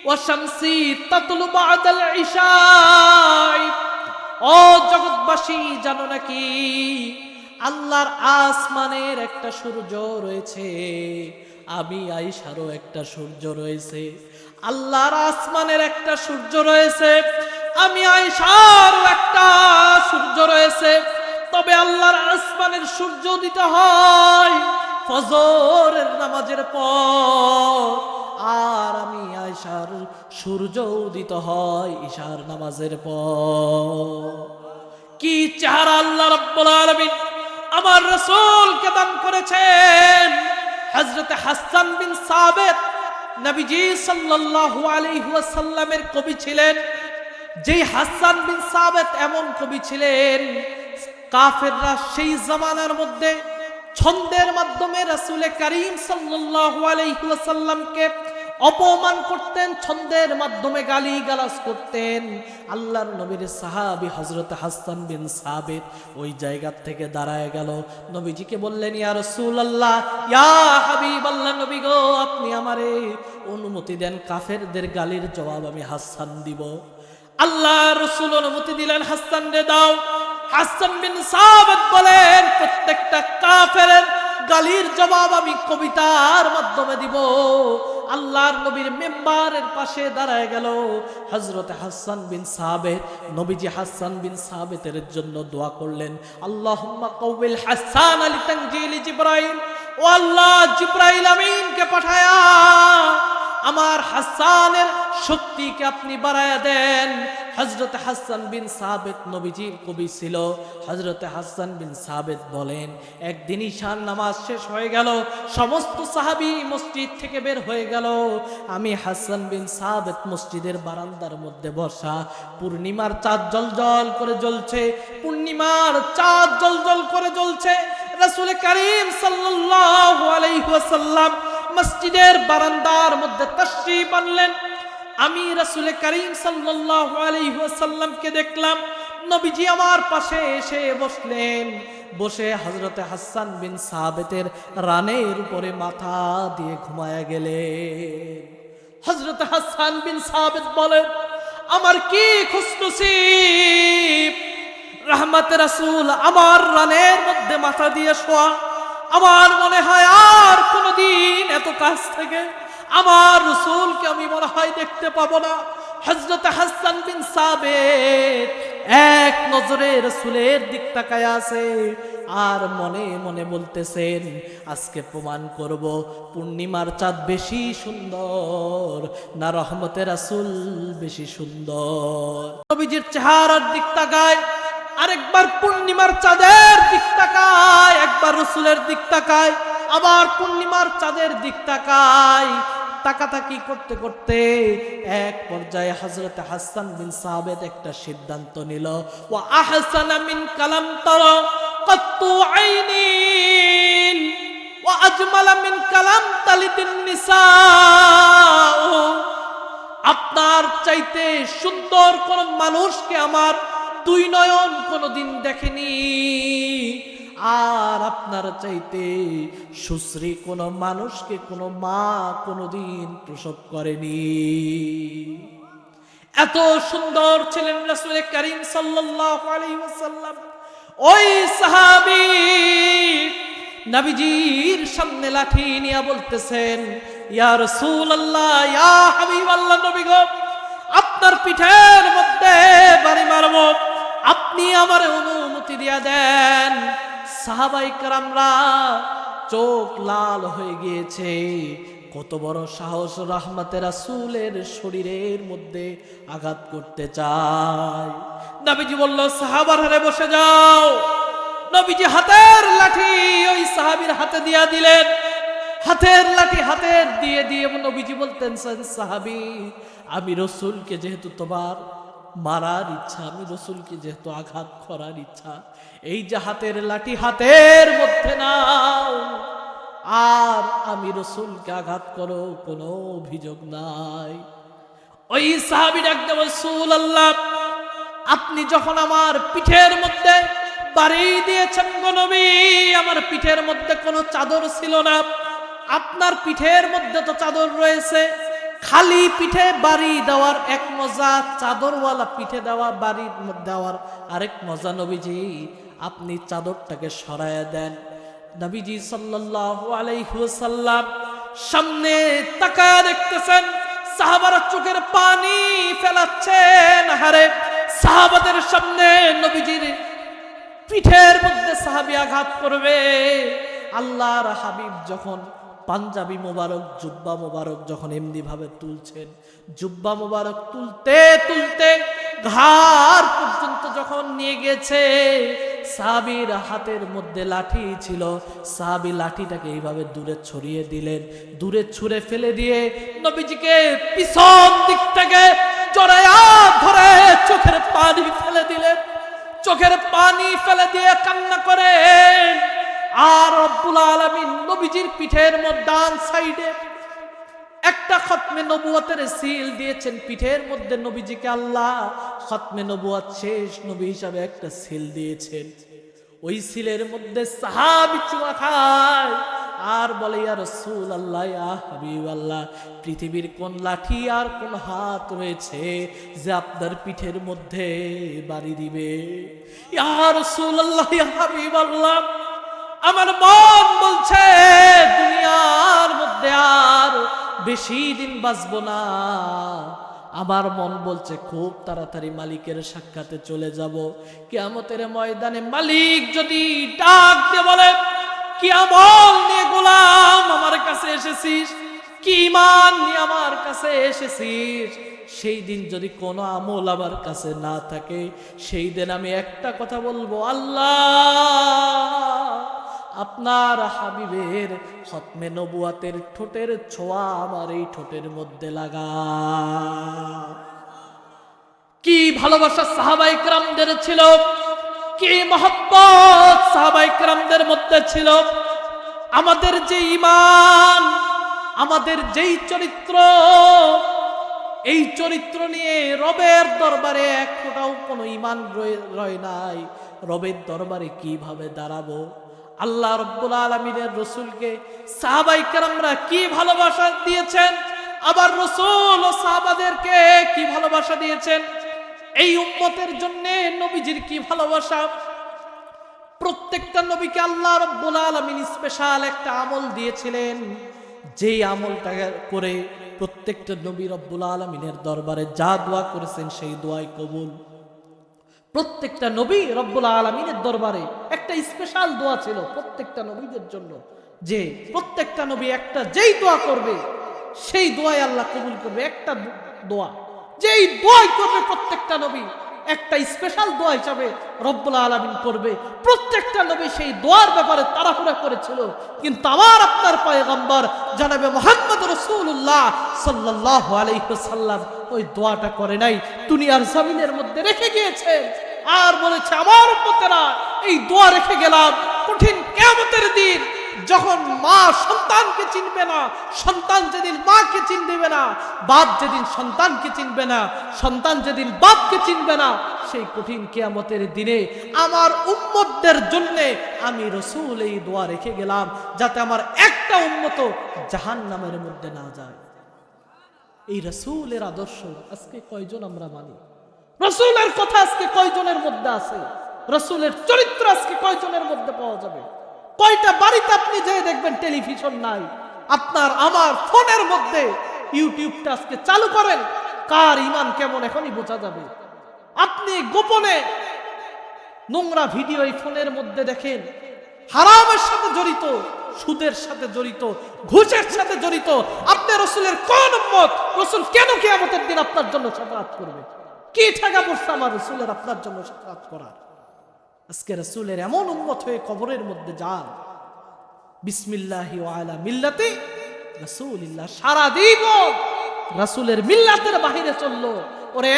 ওয়া শামসি তাতলু বা'দাল ইশাই। ও জগৎবাসী জানো নাকি আল্লাহর আসমানের একটা সূর্য রয়েছে, আমি আয়েশারও একটা সূর্য রয়েছে। আল্লাহর আসমানের একটা সূর্য রয়েছে, আমি আয়েশারও একটা সূর্য রয়েছে। তবে আল্লাহর আসমানের সূর্য উদিত হয় ফজরের নামাজের পর, আর আমি আয়েশার সূর্য উদিত হয় ঈশার নামাজের পর। কি চেহারা আল্লাহ রাব্বুল আলামিন আমার রাসূলকে দান করেছেন। হযরত হাসান বিন সাবিত নবীজি সাল্লাল্লাহু আলাইহি ওয়াসাল্লামের কবি ছিলেন। যেই হাসান বিন সাবিত এমন কবি ছিলেন, কাফেররা সেই জামানার মধ্যে ছন্দের মাধ্যমে রাসূল করিম সাল্লাল্লাহু আলাইহি ওয়াসাল্লামকে অপমান করতেন, ছন্দের মাধ্যমে গালিগালাজ করতেন। আল্লাহর নবীর সাহাবী হযরত হাসান বিন সাবিত ওই জায়গা থেকে দাঁড়ায় গেল, নবীজিকে বললেন, ইয়া রাসূলুল্লাহ, ইয়া হাবিবাল্লাহ, নবী গো আপনি আমারে অনুমতি দেন, কাফেরদের গালির জবাব আমি হাসান দিব। আল্লাহ রাসূল অনুমতি দিলেন, হাসান রে দাও। হাসান বিন সাবিত বলেন, প্রত্যেকটা কাফেরের গালির জবাব আমি কবিতার মাধ্যমে দিব। আল্লাহর নবীর মেম্বারের পাশে দাঁড়ায় গেল হযরত হাসান বিন সাবিত। নবীজি হাসান বিন সাবিতের জন্য দোয়া করলেন, আল্লাহুম্মা কাউবিল হাসান আলি তানজিলি জিবরাইল। ও আল্লাহ, জিবরাইল আমিনকে পাঠায়া আমার হাসানের শক্তিকে আপনি বাড়ায়া দেন। হযরত হাসান বিন সাবিত নবীজির কবি ছিল। হযরত হাসান বিন সাবিত বলেন, একদিন ঈশার নামাজ শেষ হয়ে গেল, সমস্ত সাহাবী মসজিদ থেকে বের হয়ে গেল। আমি হাসান বিন সাবিত মসজিদের বারান্দার মধ্যে বসা, পূর্ণিমার চাঁদ জ্বলজ্বল করে জ্বলছে, পূর্ণিমার চাঁদ জ্বলজ্বল করে জ্বলছে। রাসূল করিম সাল্লাল্লাহু আলাইহি ওয়াসাল্লাম মসজিদের বারান্দার মধ্যে তাশরীফ আনলেন। আমি রাসূল করিম সাল্লাল্লাহু আলাইহি ওয়াসাল্লামকে দেখলাম, নবীজি আমার পাশে এসে বসলেন। বসে হযরত হাসান বিন সাবিতের রানের উপরে মাথা দিয়ে ঘুমায়া গেলেন। হযরত হাসান বিন সাবিত বলেন, আমার কি খুশনসিব, রহমতের রাসূল আমার রানের মধ্যে মাথা দিয়ে শোয়া। আমার মনে হয় আর কোনদিন এত কাছ থেকে আমার রাসূলকে আমি মনে হয় দেখতে পাবো না। হযরত হাসান বিন সাবিত এক নজরে রাসূলের দিক তাকায় আছে, আর মনে মনে বলতেছেন, আজকে প্রমাণ করব পূর্ণিমার চাঁদ বেশি সুন্দর না রহমতের রাসূল বেশি সুন্দর। নবীজির চেহারার দিক তাকায়, আরেকবার পূর্ণিমার চাঁদের দিক তাকায়, একবার রাসূলের দিক তাকায়, আবার পূর্ণিমার চাঁদের দিক তাকায়। তাকাতাকি করতে করতে এক পর্যায়ে হযরত হাসান বিন সাবিত একটা সিদ্ধান্ত নিল, ওয়া আহসানা মিন কালাম তারা কাত্তু আইনিন ওয়া আজমালা মিন কালাম তালিদিন নিসা। আপনার চাইতে সুন্দর কোন মানুষকে আমার দুই নয়ন কোনদিন দেখেনি, আর আপনার চাইতে সুশ্রী কোন মানুষকে কোন মা কোনদিন প্রসব করেনি। এত সুন্দর ছিলেন রাসূল করিম সাল্লাল্লাহু আলাইহি ওয়াসাল্লাম। ওই সাহাবী নবীজির সামনে লাঠি নিয়ে বলতেছেন, ইয়া রাসূলুল্লাহ, ইয়া হাবিবাল্লাহ, নবী গো, আপনার পিঠের মধ্যে বাড়ি মারব, আপনি আমারে অনুমতি দিয়া দেন। সাহাবায়ে কেরামরা চোখ লাল হয়ে গিয়েছে। কত বড় সাহস, রাহমাতে রাসূলের শরীরের মধ্যে আঘাত করতে চায়। নবীজি বলল, সাহাবার হারে বসে যাও। নবীজি হাতের লাঠি ওই সাহাবীর হাতে দিয়া দিলেন। হাতের লাঠি হাতের দিয়ে দিয়ে নবীজি বলতেন, সাহাবী, আমি রাসূলকে যেহেতু তোমার মারার ইচ্ছা, আমি রাসূলকে যেহেতু আঘাত করার ইচ্ছা, এই যে হাতের লাঠি হাতের মধ্যে নাও, আর আমি রাসূলকে আঘাত করো, কোনো অভিযোগ নাই। ওই সাহাবী ডাকতে বলল, রাসূলুল্লাহ, আপনি যখন আমার পিঠের মধ্যে বাড়ি দিয়েছেন গো নবী, আমার পিঠের মধ্যে কোনো চাদর ছিল না, আপনার পিঠের মধ্যে তো চাদর রয়েছে। খালি পিঠে বাড়ি দেওয়ার এক মজা, চাদরওয়ালা পিঠে দেওয়া বাড়ি দেওয়ার আরেক মজা। নবীজি, আপনি চাদরটাকে সরায়া দেন। নবীজি সাল্লাল্লাহু আলাইহি ওয়াসাল্লাম সামনে তাকায়া দেখতেছেন, সাহাবারা চোখের পানি ফেলাচ্ছেন। হারে, সাহাবাদের সামনে নবীজির পিঠের মধ্যে সাহাবী আঘাত করবে। আল্লাহর হাবিব যখন পাঞ্জাবি মোবারক, জুব্বা মোবারক যখন এমনি ভাবে তুলছেন, জুব্বা মোবারক তুলতে তুলতে ঘাড় পর্যন্ত যখন নিয়ে গেছে, সাহাবীর হাতের মধ্যে লাঠি ছিল, সাহাবী লাঠিটাকে এইভাবে দূরে ছড়িয়ে দিলেন। দূরে ছুঁড়ে ফেলে দিয়ে নবীজিকে পিছন দিক থেকে জড়ায়া ধরে চোখের পানি ফেলে দিলেন। চোখের পানি ফেলে দিয়ে কান্না করেন। আর রব্বুল আলামিন নবীজির পিঠের মধ্যে ডান সাইডে একটা খতমে নবুয়তের সিল দিয়েছেন। পিঠের মধ্যে নবীজিকে আল্লাহ খতমে নবুয়ত শেষ নবী হিসাবে একটা সিল দিয়েছেন। ওই সিলের মধ্যে সাহাবী চুমা খায় আর বলে, ইয়া রাসূলুল্লাহ, ইয়া হাবিবাল্লাহ, পৃথিবীর কোন লাঠি আর কোন হাত রয়েছে যে আপনার পিঠের মধ্যে বাড়ি দিবে? ইয়া রাসূলুল্লাহ, ইয়া হাবিবাল্লাহ, আমার মন বলছে দুনিয়ার মধ্যে আর বেশি দিন বাঁচবো না। আমার মন বলছে খুব তাড়াতাড়ি মালিকের সাক্ষাতে চলে যাব। কিয়ামতের ময়দানে মালিক যদি ডাক দিয়ে বলে, কি আমল নিয়ে গোলাম আমার কাছে এসেছিস, কি ঈমান নিয়ে আমার কাছে এসেছিস, সেই দিন যদি কোনো আমল আমার কাছে না থাকে, সেই দিন আমি একটা কথা বলবো, আল্লাহ, আপনার হাবিবের খতমে নবুয়াতের ঠোঁটের ছোঁয়া আমার এই ঠোঁটের মধ্যে লাগা। কি ভালোবাসা সাহাবায়ে কেরামদের ছিল, কি মহব্বত সাহাবায়ে কেরামদের মধ্যে ছিল। আমাদের যে ঈমান, আমাদের যেই চরিত্র, এই চরিত্র নিয়ে রবের দরবারে এক ফোঁটাও কোনো ঈমান রয় নাই। রবের দরবারে কিভাবে দাঁড়াবো? আল্লাহ রাব্বুল আলামিনের রাসূলকে সাহাবায়ে কেরামরা কি ভালোবাসা দিয়েছেন, আবার রাসূল ও সাহাবাদেরকে কি ভালোবাসা দিয়েছেন। এই উম্মতের জন্য নবীজির কি ভালোবাসা। প্রত্যেকটা নবীকে আল্লাহ রাব্বুল আলামিন স্পেশাল একটা আমল দিয়েছিলেন, যেই আমলটা করে প্রত্যেকটা নবী রব্বুল আলামিনের দরবারে যা দোয়া করেছেন সেই দোয়াই কবুল। প্রত্যেকটা নবী রব্বুল আলামিনের দরবারে একটা স্পেশাল দোয়া ছিল প্রত্যেকটা নবীদের জন্য, যে প্রত্যেকটা নবী একটা যেই দোয়া করবে সেই দোয়াই আল্লাহ কবুল করবে। একটা দোয়া যেই দোয়াই করবে প্রত্যেকটা নবী একটা স্পেশাল দোয়া হিসাবে রব্বুল আলামিন করবে। প্রত্যেকটা নবী সেই দোয়ার ব্যাপারে তাড়াহুড়া করেছিল, কিন্তু আমার আপনার পয়গম্বর জনাবে মুহাম্মদ রাসূলুল্লাহ সাল্লাল্লাহু আলাইহি ওয়াসাল্লাম ওই দোয়াটা করে নাই, দুনিয়ার জমিনের মধ্যে রেখে গিয়েছে। আর বলেছে, আমার উম্মতেরা এই দোয়া রেখে গেলাম, কঠিন কিয়ামতের দিন যখন মা সন্তানকে চিনবে না, সন্তান যেদিন মাকে চিনবে না, বাপ যেদিন সন্তানকে চিনবে না, সন্তান যেদিন বাপকে চিনবে না, সেই কঠিন কিয়ামতের দিনে আমার উম্মতদের জন্য আমি রাসূল এই দোয়া রেখে গেলাম, যাতে আমার একটা উম্মত জাহান্নামের মধ্যে না যায়। এই রাসূলের আদর্শ আজকে কয়জন আমরা মানি? রাসূলের কথা আজকে কয়জনের মধ্যে আছে? রাসূলের চরিত্র আজকে কয়জনের মধ্যে পাওয়া যাবে? কয়টা বাড়িতে আপনি যে দেখবেন টেলিভিশন নাই? আপনার আমার ফোনের মধ্যে ইউটিউবটা আজকে চালু করেন, কার ঈমান কেমন এখনই বোঝা যাবে। আপনি গোপনে নোংরা ভিডিও এই ফোনের মধ্যে দেখেন, হারামের সাথে জড়িত, সুদের সাথে জড়িত, ঘুষের সাথে জড়িত। আপনি রাসূলের কোন উম্মত? রাসূল কেন কিয়ামতের দিন আপনার জন্য শাফাআত করবে? কি ঠেকা পড়ছে আমার রাসূলের আপনার জন্য শাফাআত করার? আজকে রাসূলের এমন উম্মত হয়ে কবরের মধ্যে যান, বিসমিল্লাহি ওয়া আলা মিল্লাতি রাসূলিল্লাহ, সারা জীবন রাসূলের মিল্লাতের বাহিরে চললো, ওরে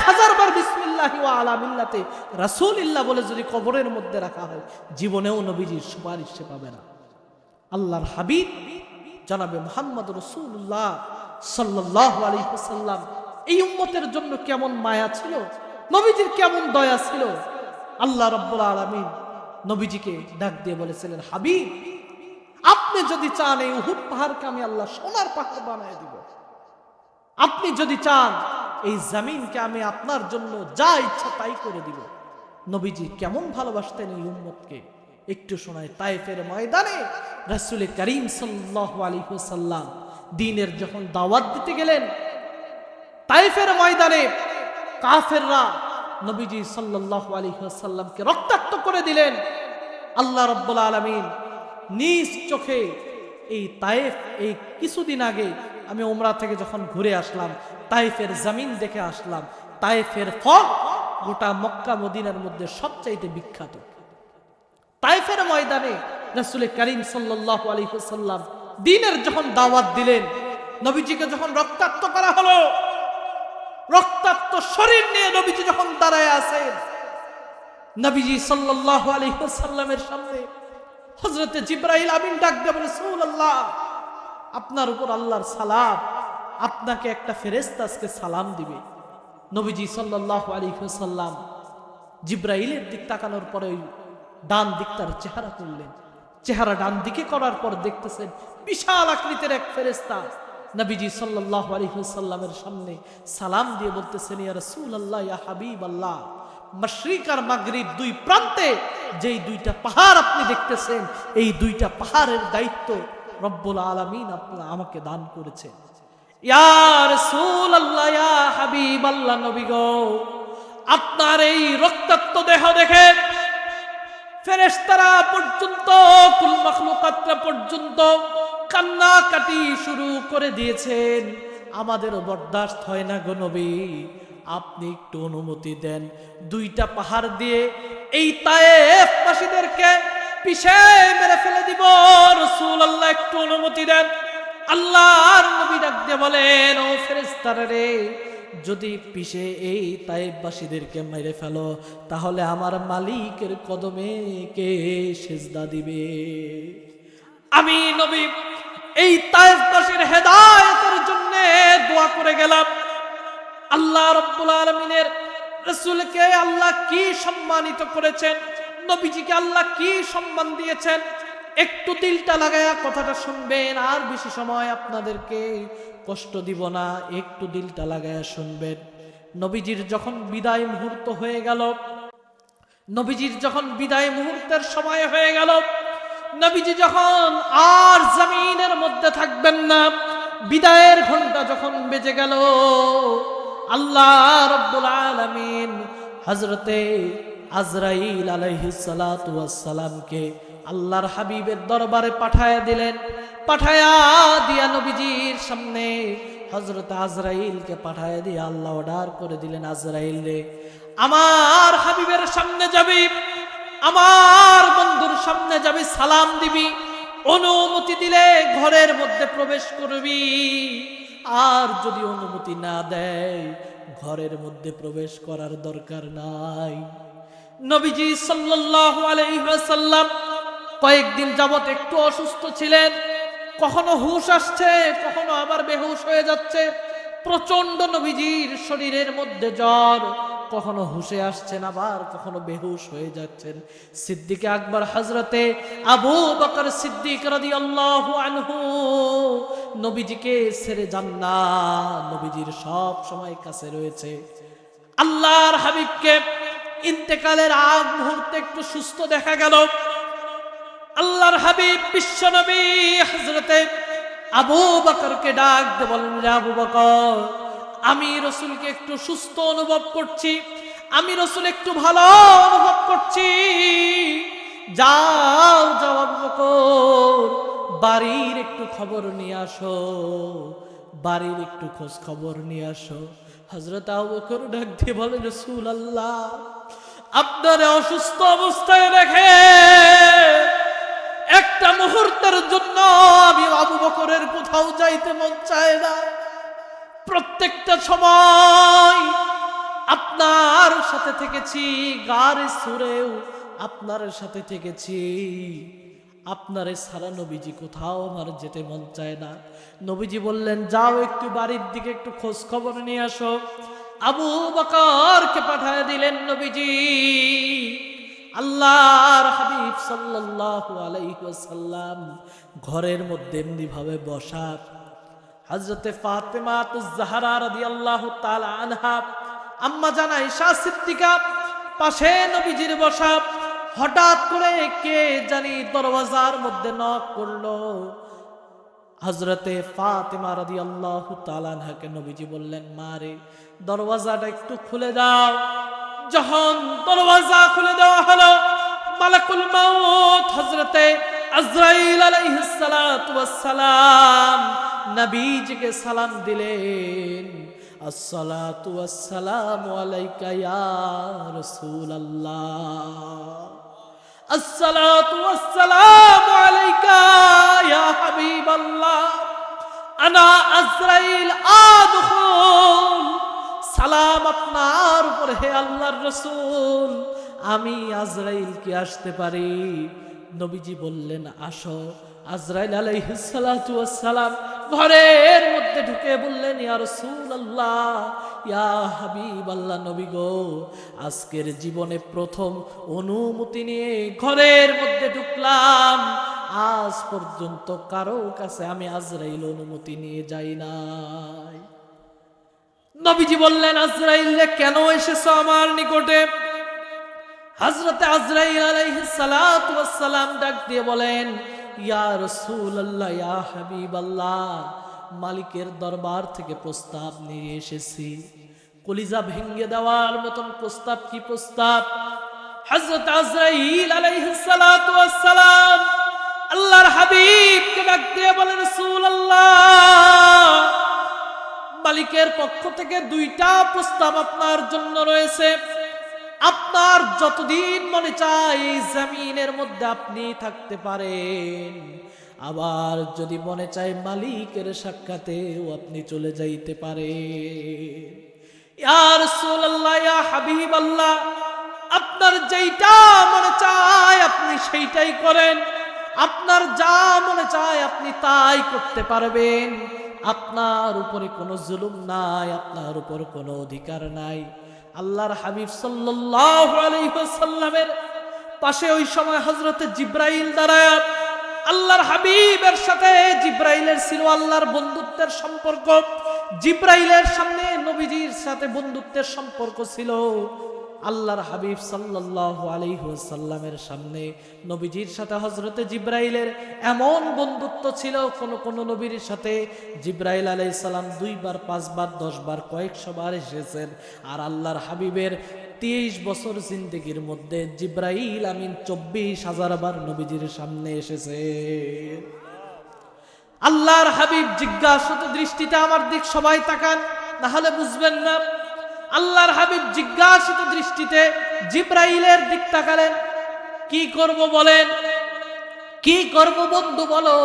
1000 বার বিসমিল্লাহি ওয়া আলা মিল্লাতি রাসূলিল্লাহ বলে যদি কবরের মধ্যে রাখা হয়, জীবনেও নবীজির সুপারিশ সে পাবে না। আল্লাহর হাবিব জনাবে মুহাম্মদ রাসূলুল্লাহ সাল্লাল্লাহু আলাইহি ওয়াসাল্লাম এই উম্মতের জন্য কেমন মায়া ছিল, নবীজির কেমন দয়া ছিল। আল্লাহ রাব্বুল আলামিন নবীজিকে ডাক দিয়ে বলেছিলেন, হাবিব আপনি যদি চান এই উহুদ পাহাড়কে আমি আল্লাহ সোনার পাহাড় বানায় দিব, আপনি যদি চান এই জমিনকে আমি আপনার জন্য যা ইচ্ছা তাই করে দিব। নবীজি কেমন ভালোবাসতেন এই উম্মতকে একটু শোনায়। তায়েফের ময়দানে রাসূল করিম সাল্লাল্লাহু আলাইহি ওয়াসাল্লাম দ্বীনের যখন দাওয়াত দিতে গেলেন, তায়েফের ময়দানে কাফেররা নবীজি সাল্লাল্লাহু আলাইহি ওয়াসাল্লামকে রক্তাক্ত করে দিলেন। আল্লাহ রাব্বুল আলামিন নিজ চোখে এই তায়েফ, এই কিছুদিন আগে আমি উমরা থেকে যখন ঘুরে আসলাম, তায়েফের জমিন দেখে আসলাম। তায়েফের ফল গোটা মক্কা মদিনার মধ্যে সবচাইতে বিখ্যাত। তায়েফের ময়দানে রাসূল করিম সাল্লাল্লাহু আলাইহি ওয়াসাল্লাম দ্বীনের যখন দাওয়াত দিলেন, নবীজিকে যখন রক্তাক্ত করা হলো, রক্তাক্ত শরীর নিয়ে নবীজি যখন দাঁড়ায় আছেন, নবীজি সাল্লাল্লাহু আলাইহি ওয়াসাল্লামের সামনে হযরত জিবরাইল আমিন ডাক দিয়ে বলে, রাসূলুল্লাহ আপনার উপর আল্লাহর সালাম, আপনাকে একটা ফেরেশতা আজকে সালাম দিবে। নবীজি সাল্লাল্লাহু আলাইহি ওয়াসাল্লাম জিবরাইলের দিক তাকানোর পরে ডান দিক তার চেহারা করলেন। চেহারা ডান দিকে করার পর দেখতেছেন বিশাল আকৃতির এক ফেরেশতা নবীজি সাল্লাল্লাহু আলাইহি ওয়াসাল্লামের সামনে সালাম দিয়ে বলতেছেন, ইয়া রাসূলুল্লাহ, ইয়া হাবিবাল্লাহ, মাশরিক আর মাগরিব দুই প্রান্তে যেই দুইটা পাহাড় আপনি দেখতেছেন, এই দুইটা পাহাড়ের দায়িত্ব রব্বুল আলামিন আমাকে দান করেছে। ইয়া রাসূলুল্লাহ, ইয়া হাবিবাল্লাহ, নবী গো, আপনার এই রক্তাক্ত দেহ দেখে ফেরেশতারা পর্যন্ত, কুল মাখলুকাতরা পর্যন্ত কান্নাকাটি শুরু করে দিয়েছেন। আমাদের বরদাস্ত হয় না গো নবী, আপনি একটু অনুমতি দেন, দুইটা পাহাড় দিয়ে এই তায়েফবাসীদেরকে পিছায় মেরে ফেলে দিব। রাসূলুল্লাহ একটু অনুমতি দেন। আল্লাহর নবী ডাক দিয়ে বলেন, ও ফেরেশতারা রে, যদি পিছে এই তায়েফবাসীদেরকে মেরে ফেলো, তাহলে আমার মালিকের কদমে কে সিজদা দিবে? আমি নবী এই তায়েফবাসীর হেদায়েতের জন্য দোয়া করে গেলাম। আল্লাহ রাব্বুল আলামিনের রাসূলকে আল্লাহ কি সম্মানিত করেছেন, নবীজিকে আল্লাহ কি সম্মান দিয়েছেন, একটু দিলটা লাগায়া কথাটা শুনবেন। আর বেশি সময় আপনাদেরকে কষ্ট দিব না, একটু দিলটা লাগায়া শুনবেন। নবীজির যখন বিদায় মুহূর্ত হয়ে গেল, নবীজির যখন বিদায় মুহূর্তের সময় হয়ে গেল, নবীজি যখন আর জমিনের মধ্যে থাকবেন না, বিদায়ের ঘন্টা যখন বেজে গেল, আল্লাহ রাব্বুল আলামিন হযরতে আজরাইল আলাইহিস সালাতু ওয়াস সালামকে আল্লাহর হাবিবের দরবারে পাঠায়া দিলেন। পাঠায়া দিয়া নবীজির সামনে হযরত আজরাইলকে পাঠায়া দিয়ে আল্লাহ অর্ডার করে দিলেন, আজরাইল রে, আমার হাবিবের সামনে যাবি, আমার বন্ধুর সামনে যাবি, সালাম দিবি, অনুমতি দিলে ঘরের মধ্যে প্রবেশ করবি, আর যদি অনুমতি না দেয় ঘরের মধ্যে প্রবেশ করার দরকার নাই। নবীজি সাল্লাল্লাহু আলাইহি ওয়াসাল্লাম কয়েকদিন যাবত একটু অসুস্থ ছিলেন, কখনো হুঁশ আসছে, কখনো আবার বেহুশ হয়ে যাচ্ছে, প্রচন্ড নবীজির শরীরের মধ্যে জ্বর, কখনো হুঁশে আসছেন আবার কখনো বেহুশ হয়ে যাচ্ছেন। সিদ্দিক আকবর হযরতে আবু বকর সিদ্দিক রাদিয়াল্লাহু আনহু নবীজিকে ছেড়ে যান না, নবীজির সব সময় কাছে রয়েছে। আল্লাহর হাবিবকে ইন্তেকালের আগ মুহূর্তে একটু সুস্থ দেখা গেল। আল্লাহর হাবিব বিশ্বনবী হযরতে আবু বকরকে ডাক দিয়ে বলেন, আবু বকর, আমি রাসূলকে একটু সুস্থ অনুভব করছি, আমি রাসূল একটু ভালো অনুভব করছি, যাও যাও আবু বকর, বাড়ির একটু খবর নিয়ে আসো, বাড়ির একটু খোঁজ খবর নিয়ে আসো। হযরত আবু বকর ডাক দিয়ে বলেন, রাসূলুল্লাহ, আপনার অসুস্থ অবস্থায় রেখে একটা মুহূর্তের জন্য আমি আবু বকরের কোথাও যাইতে মন চায় না। প্রত্যেকটা সময় আপনার সাথে থেকেছি, গারে সুরেও আপনার সাথে থেকেছি, আপনারে সারা নবীজি কোথাও আমার যেতে মন চায় না। নবীজি বললেন, যাও একটু বাড়ির দিকে একটু খোঁজ খবর নিয়ে আসো। আবু বকরকে পাঠিয়ে দিলেন নবীজি। আল্লাহর হাবিব সাল্লাল্লাহু আলাইহি ওয়াসাল্লাম ঘরের মধ্যে এমনি ভাবে বসা, হযরতে ফাতেমাতুজ জাহরা রাদিয়াল্লাহু তাআলা আনহা, আম্মা জান আয়েশা সিদ্দিকা পাশে নবীজির বসা। হঠাৎ করে কে জানি দরওয়াজার মধ্যে নক করলো। হযরতে ফাতেমা রাদিয়াল্লাহু তাআলা আনহাকে নবীজি বললেন, মা রে, দরওয়াজাটা একটু খুলে দাও। যখন দরওয়াজা খুলে দেওয়া হলো, মালাকুল মাউত হযরতে আজরাইল আলাইহিস সালাতু ওয়াস সালাম নবীজিকে সালাম দিলেন, আসসালাতু ওয়াস সালামু আলাইকা ইয়া রাসূলুল্লাহ, আসসালাতু ওয়াস সালামু আলাইকা ইয়া হাবিবাল্লাহ, আনা আজরাইল আদখুল, সালাম আপনার উপর হে আল্লাহর রাসূল, আমি আজরাইল কি আসতে পারি? নবীজি বললেন, আসো। আজরাইল আলাইহিস সালাতু ওয়াস সালাম ঘরের মধ্যে ঢুকে বললেন, ইয়া রাসূলুল্লাহ, ইয়া হাবিবাল্লাহ, নবী গো, আজকের জীবনে প্রথম অনুমতি নিয়ে ঘরের মধ্যে ঢুকলাম, আজ পর্যন্ত কারো কাছে আমি আজরাইল অনুমতি নিয়ে যাই নাই। নবীজি বললেন, আজরাইল কেন এসেছো আমার নিকটে? হযরতে আজরাইল আলাইহিস সালাতু ওয়াস সালাম ডাক দিয়ে বলেন, ইয়া রাসূলুল্লাহ, ইয়া হাবিবাল্লাহ, মালিকের দরবার থেকে প্রস্তাব নিয়ে এসেছি। কলিজা ভেঙে দেওয়ার মতন প্রস্তাব। কি প্রস্তাব? হযরত আজরাইল আলাইহিস সালাতু ওয়াস সালাম আল্লাহর হাবিবকে ডাক দিয়ে বলেন, রাসূলুল্লাহ, মালিকের পক্ষ থেকে দুইটা প্রস্তাব আপনার জন্য রয়েছে। আপনার যতদিন মনে চায় এই জমিনের মধ্যে আপনি থাকতে পারেন, আবার যদি মনে চায় মালিকের সাক্ষাতেও আপনি চলে যাইতে পারেন। ইয়া রাসূলুল্লাহ, ইয়া হাবিবাল্লাহ, আপনার যেইটা মনে চায় আপনি সেইটাই করেন, আপনার যা মনে চায় আপনি তাই করতে পারবেন, আপনার উপরে কোনো জুলুম নাই, আপনার উপর কোনো অধিকার নাই। আল্লাহর হাবিব সাল্লাল্লাহু আলাইহি ওয়াসাল্লামের পাশে ওই সময় হযরতে জিবরাইল দাঁড়ায়। আল্লাহর হাবিবের সাথে জিবরাইলের ছিল আল্লাহর বন্ধুত্বের সম্পর্ক। জিবরাইলের সামনে নবীজির সাথে বন্ধুত্বের সম্পর্ক ছিল। আল্লাহর হাবিব সাল্লাল্লাহু আলাইহি ওয়াসাল্লামের সামনে নবীজির সাথে হযরতে জিবরাইলের এমন বন্ধুত্ব ছিল, কোন নবীর সাথে জিবরাইল আলাইহিস সালাম 2 বার 5 বার 10 বার কয়েকশো বার এসেছেন, আর আল্লাহর হাবিবের 23 বছর জিন্দেগির মধ্যে জিবরাইল আমিন 24,000 বার নবীজির সামনে এসেছে। আল্লাহর হাবিব জিজ্ঞাসিত দৃষ্টিতে আমার দিক সবাই তাকান, না হলে বুঝবেন না। আল্লাহর হাবিব জিজ্ঞাসিত দৃষ্টিতে জিব্রাইলের দিক তাকালেন। কি করব বলেন, কি করব বন্ধু বলো।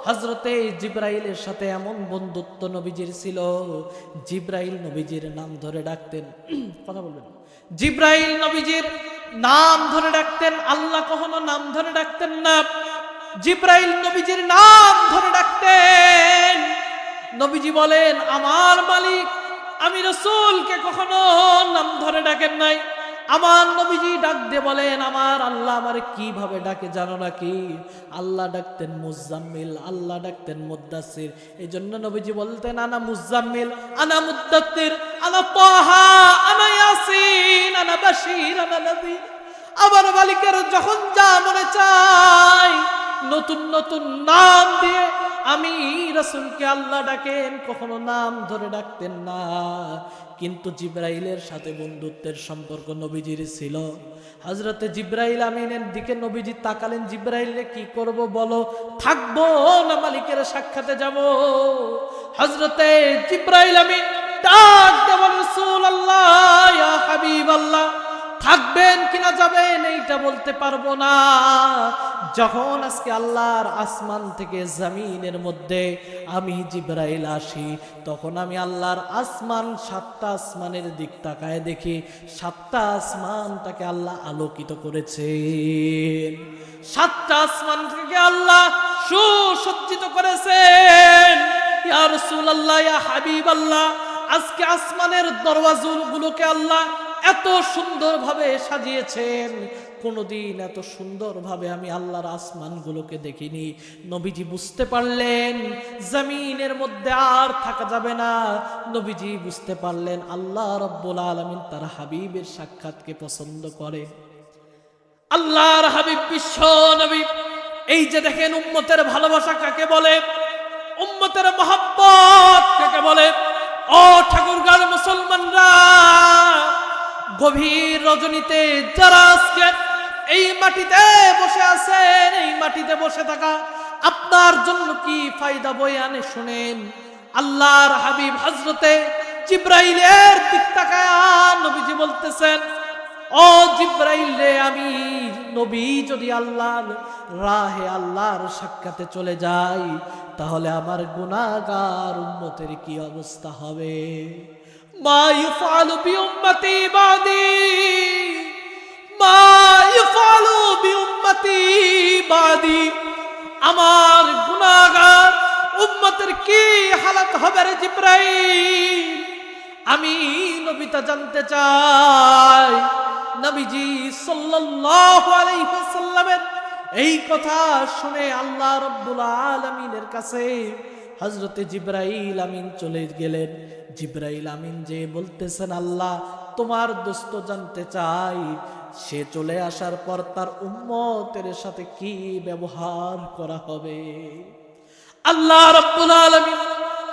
হযরতে জিব্রাইলের সাথে এমন বন্ধুত্ব নবীজির ছিল, জিব্রাইল নবীজির নাম ধরে ডাকতেন। কথা বলবেন। জিব্রাইল নবীজির নাম ধরে ডাকতেন, আল্লাহ কখনো নাম ধরে ডাকতেন না। জিব্রাইল নবীজির নাম ধরে ডাকতেন। নবীজি বলেন, আমার মালিক আমি রাসূলকে কখনো নাম ধরে ডাকেন নাই। আমার নবীজি ডাক দিয়ে বলেন, আমার আল্লাহ আমারে কিভাবে ডাকে জানো নাকি? আল্লাহ ডাকতেন মুজাম্মিল, আল্লাহ ডাকতেন মুদ্দাসির। এই জন্য নবীজি বলতেন, আনা মুজাম্মিল, আনা মুদ্দাসির, আনা তাহা, আনা ইয়াসিন, আনা বাশীর, আনা নাযীর। আমার মালিকের যখন যা মনে চায় নতুন নতুন নাম দিয়ে আমি রাসূলকে আল্লাহ ডাকেন, কখনো নাম ধরে ডাকতেন না। কিন্তু জিব্রাইলের সাথে বন্ধুত্বের সম্পর্ক নবীজির ছিল। হযরতে জিব্রাইল আমিনের দিকে নবীজি তাকালেন, জিব্রাইলে কি করব বলো, থাকবো না মালিকের সাক্ষাতে যাব? হযরতে জিব্রাইল আমিন ডাক দিয়ে বলেন, রাসূলুল্লাহ, ইয়া হাবিবাল্লাহ, থাকবেন কিনা যাবেন এইটা বলতে পারবো না। যখন আজকে আল্লাহর আসমান থেকে জমিনের মধ্যে আমি জিব্রাইল আসি, তখন আমি আল্লাহর আসমান, 7টা আসমানের দিক তাকায় দেখি 7টা আসমানটাকে আল্লাহ আলোকিত করেছেন। 7টা আসমান থেকে আল্লাহ সুসজ্জিত করেছেন। ইয়া রাসূলুল্লাহ, ইয়া হাবিবাল্লাহ, আজকে আসমানের দরওয়াজাগুলোকে আল্লাহ এত সুন্দরভাবে সাজিয়েছেন, কোনদিন এত সুন্দরভাবে আমি আল্লাহর আসমানগুলোকে দেখিনি। নবীজি বুঝতে পারলেন জমিনের মধ্যে আর থাকা যাবে না। নবীজি বুঝতে পারলেন আল্লাহ রাব্বুল আলামিন তার হাবিবের সাক্ষাৎকে পছন্দ করে। আল্লাহর হাবিব বিশ্ব নবী, এই যে দেখেন উম্মতের ভালোবাসা কাকে বলে, উম্মতের মহব্বত কাকে বলে। ও ঠাকুরগাঁর মুসলমানরা, গভীর রজনীতে যারা আজকে এই মাটিতে বসে আছেন, এই মাটিতে বসে থাকা আপনার জন্য কি ফায়দা বয়ে আনে শুনেন। আল্লাহর হাবিব হযরতে জিব্রাইলের দিক তাকায় নবীজি বলতেছেন, ও জিব্রাইল রে, আমি নবী যদি আল্লাহর রাহে, আল্লাহর সাক্ষাতে চলে যাই, তাহলে আমার গুনাহগার উম্মতের কি অবস্থা হবে? মা ইফআলু বিউম্মতি বাদি, মা ইফআলু বিউম্মতি বাদি, আমার গুনাহগার উম্মতের কি হালত হবে রে জিব্রাইল? আমি নবী তা জানতে চাই। নবীজি সাল্লাল্লাহু আলাইহি ওয়াসাল্লামের এই কথা শুনে আল্লাহ রাব্বুল আলামিনের কাছে হযরতে জিব্রাইল আমিন চলে গেলেন। জিব্রাইল আমিন যে বলতেছেন, আল্লাহ তোমার দোস্ত জানতে চাই, সে চলে আসার পর তার উম্মতের সাথে কি ব্যবহার করা হবে। আল্লাহ রাব্বুল আলামিন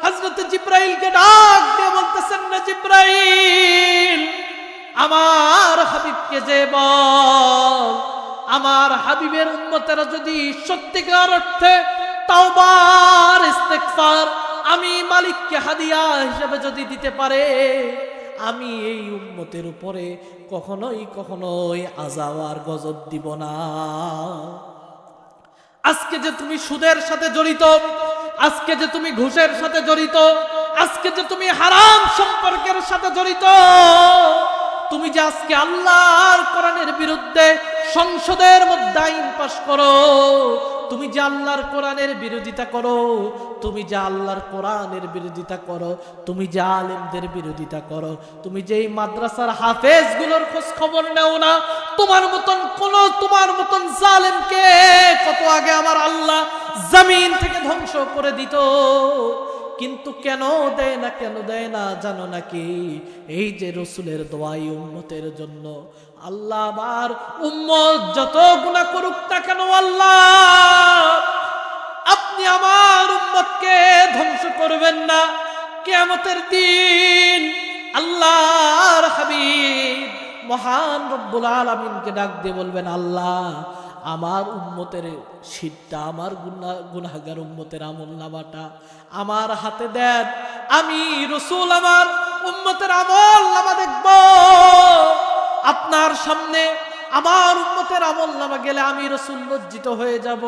হযরত জিব্রাইলকে ডাক দিয়ে বলতেছেন, না জিব্রাইল, আমার হাবিবকে যে বল, আমার হাবিবের উম্মতেরা যদি সত্যিকার অর্থে তাওবার ইস্তেগফার আমি মালিককে হাদিয়া হিসেবে যদি দিতে পারে, আমি এই উম্মতের উপরে কখনোই আযাব আর গজব দিব না। আজকে যে তুমি সুদের সাথে জড়িত, আজকে যে তুমি ঘুষের সাথে জড়িত, আজকে যে তুমি হারাম সম্পর্কের সাথে জড়িত, তুমি যে আজকে আল্লাহর কোরআনের বিরুদ্ধে সংসদের মধ্যে আইন পাশ করো, তুমি যে আল্লাহর কোরআনের বিরোধিতা করো, তুমি যে আল্লাহর কোরআনের বিরোধিতা করো, তুমি যে আলেমদের বিরোধিতা করো, তুমি যে এই মাদ্রাসার হাফেজগুলোর খোঁজ খবর নেও না, তোমার মতন জালেমকে কত আগে আমার আল্লাহ জমিন থেকে ধ্বংস করে দিত। কিন্তু কেন দেয় না জানো নাকি? এই যে রসুলের দোয়াই উম্মতের জন্য। আল্লাহ আমার উম্মত যত গুনাহ করুক না কেন, আল্লাহ আপনি আমার উম্মতকে ধ্বংস করবেন না। কিয়ামতের দিন আল্লাহর হাবিব মহান রব্বুল আলামিনকে ডাক দিয়ে বলবেন, আল্লাহ আমার উম্মতের শীতটা, আমার গুনাহগার উম্মতের আমলনামাটা আমার হাতে দেন। আমি রাসূল আমার উম্মতের আমল নামা দেখব, আপনার সামনে আমার উম্মতের আমল নামা গেলে আমি রাসূল লজ্জিত হয়ে যাব।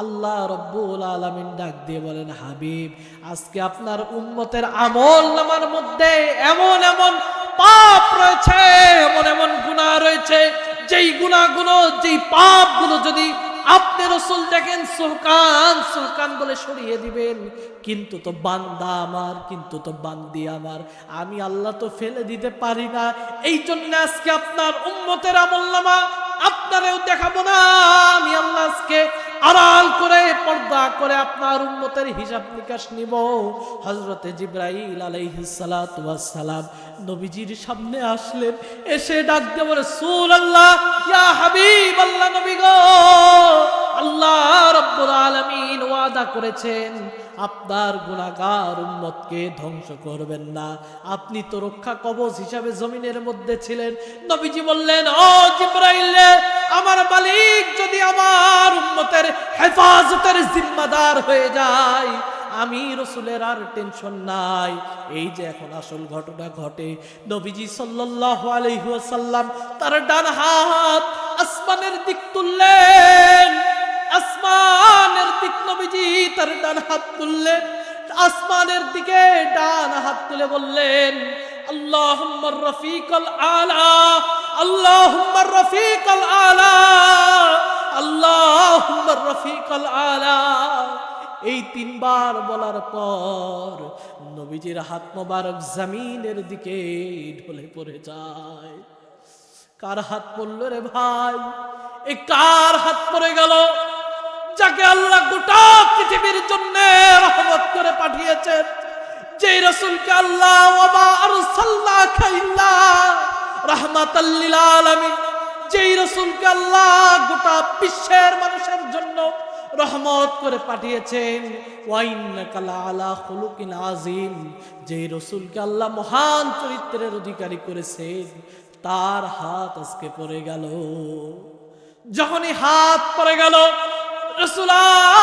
আল্লাহ রাব্বুল আলামিন ডাক দিয়ে বলেন, হাবিব আজকে আপনার উম্মতের আমল নামার মধ্যে এমন এমন পাপ রয়েছে, এমন এমন গুনাহ রয়েছে, যেই গুনাহগুলো, যেই পাপগুলো যদি আপনি রাসূল দেখেন সুহকান সুহকান বলে সরিয়ে দিবেন, কিন্তু তো বান্দা আমার, কিন্তু তো বান্দি আমার, আমি আল্লাহ তো ফেলে দিতে পারি না। এই জন্য আজকে আপনার উম্মতের আমলনামা আপনারেও দেখাবো না, আমি আল্লাহ আজকে আড়াল করে পর্দা করে আপনার উম্মতের হিসাব নিকাশ নিব। হযরতে জিবরাইল আলাইহিস সালাতু ওয়াস সালাম নবীজির সামনে আসলেন, এসে ডাক দিয়ে বলে, রাসূলুল্লাহ, ইয়া হাবিবাল্লাহ, নবী গো, আল্লাহ রাব্বুল আলামিন ওয়াদা করেছেন আপনার গুনাহগার উম্মতকে ধ্বংস করবেন না, আপনি তো রক্ষা কবচ হিসাবে জমিনের মধ্যে ছিলেন। নবীজি বললেন, ও জিবরাইল, আমার মালিক যদি আমার উম্মতের হেফাজতের জিম্মাদার হয়ে যায়, আমি রাসূলের আর টেনশন নাই। এই যে এখন আসল ঘটনা ঘটে, নবীজি সাল্লাল্লাহু আলাইহি ওয়াসাল্লাম তার ডান হাত আসমানের দিক তুললেন, আসমানের দিক নবীজি তার ডান হাত তুললেন, আসমানের দিকে ডান হাত তুলে বললেন, আল্লাহুম্মা রফিকাল আলা, আল্লাহুম্মা রফিকাল আলা, আল্লাহুম্মা রফিকাল আলা। এই তিনবার বলার পর নবীজির হাত মোবারক জমিনের দিকে ঢলে পড়ে যায়। কার হাত পড়ল রে ভাই? এই কার হাত পড়ে গেল? যাকে আল্লাহ গোটা পৃথিবীর জন্য রহমত করে পাঠিয়েছেন, যেই রাসূলকে আল্লাহ ওয়া মা আরসালনাকা ইল্লা রাহমাতাল লিল আলামিন, যেই রাসূলকে আল্লাহ গোটা বিশ্বের মানুষের জন্য রহমত করে পাঠিয়েছেন, ওয়া ইন্নাকা লাআলা খুলুকিন আযীম, যেই রাসূলকে আল্লাহ মহান চরিত্রের অধিকারী করেছেন, তার হাত আজকে পড়ে গেল। যখনই হাত পড়ে গেল, রাসূল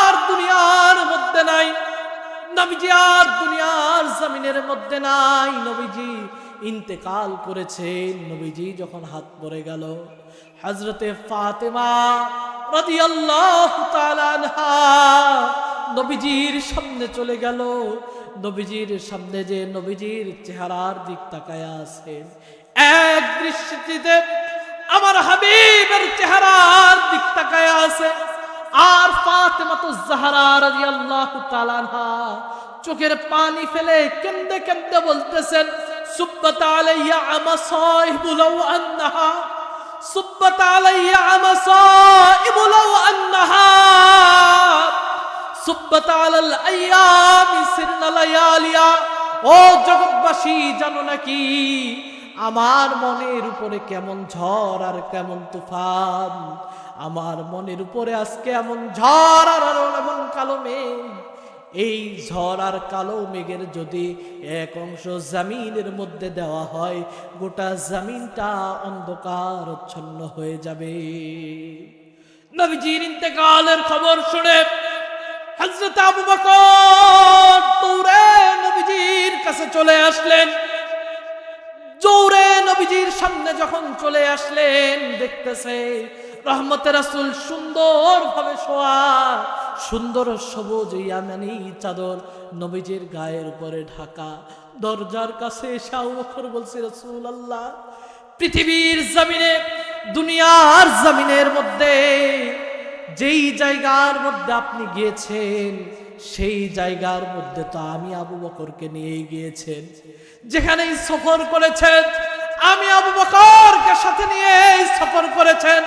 আর দুনিয়ার মধ্যে নাই, নবীজি আর দুনিয়ার জমিনের মধ্যে নাই, নবীজি ইন্তেকাল করেছেন। নবীজি যখন হাত পড়ে গেল, হযরতে ফাতেমা রাদিয়াল্লাহু তাআলা আনহা নবীজির সামনে চলে গেল। নবীজির সামনে যে নবীজির চেহারার দিক তাকায়া আছেন, এক দৃষ্টিতে আমার হাবিবের চেহারার দিক তাকায়া আছে, আর ফাতেমাতুজ জাহরা রাদিয়াল্লাহু তাআলা আনহা চোখের পানি ফেলে কেঁদে কেঁদে বলতেছেন, সুব্বাত আলাইয়া আমাসাইবু লাউ আন্নাহা, সুব্বাত আলাইয়া আমাসাইবু লাউ আন্নাহা সুব্বাত আলাল আইয়ামি সিরনা লায়ালিয়া। ও জগৎবাসী, জানো নাকি আমার মনের উপরে কেমন ঝড় আর কেমন তুফান? আমার মনের উপরে আজকে এমন ঝড় আর এমন কালো মেঘ। এই ঝড় আর কালো মেঘের যদি এক অংশ জমিনের মধ্যে দেওয়া হয়, গোটা জমিনটা অন্ধকারচ্ছন্ন হয়ে যাবে। নবীজির ইন্তেকালের খবর শুনে হযরত আবু বকর দৌড়ে নবীজির কাছে চলে আসলেন। জোরে নবীজির সামনে যখন চলে আসলেন, দেখতেছে রহমতের রাসূল সুন্দরভাবে শোয়া, সুন্দর সবুজ ইয়ামানি চাদর নবীজির গায়ের উপরে ঢাকা। দরজার কাছে এসে আবু বকর বলছে, রাসূলুল্লাহ, পৃথিবীর জমিনে, দুনিয়ার জমিনের মধ্যে যেই জায়গার মধ্যে আপনি গিয়েছেন, সেই জায়গার মধ্যে তো আমি আবু বকরকে নিয়ে গিয়েছেন। যেখানেই সফর করেছেন, আমি আবু বকরকে সাথে নিয়ে সফর করেছেন।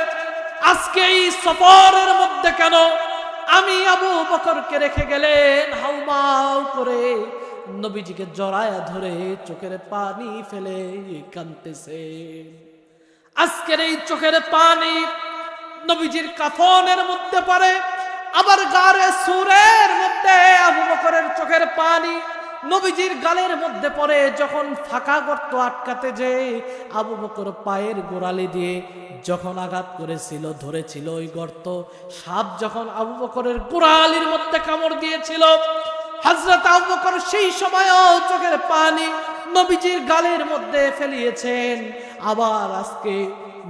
আজকে এই সফরের মধ্যে কেন আমি আবু বকরকে রেখে গেলেন? হাউমাউ করে নবীজিকে জড়ায়া ধরে চোখের পানি ফেলে কাঁদতেছে। আজকের এই চোখের পানি নবীজির কাফনের মধ্যে পড়ে, আবার গারে সুরের মধ্যে আবু বকরের চোখের পানি নবীজির গালের মধ্যে পড়ে। যখন ফাঁকা গর্ত আটকাতে যে আবু বকর পায়ের গোড়ালি দিয়ে যখন আঘাত করেছিল, ধরেছিল ওই গর্ত, সাপ যখন আবু বকরের গোড়ালির মধ্যে কামড় দিয়েছিল, হযরত আবু বকর সেই সময়ও চোখের পানি নবীজির গালের মধ্যে ফেলিয়েছেন। আবার আজকে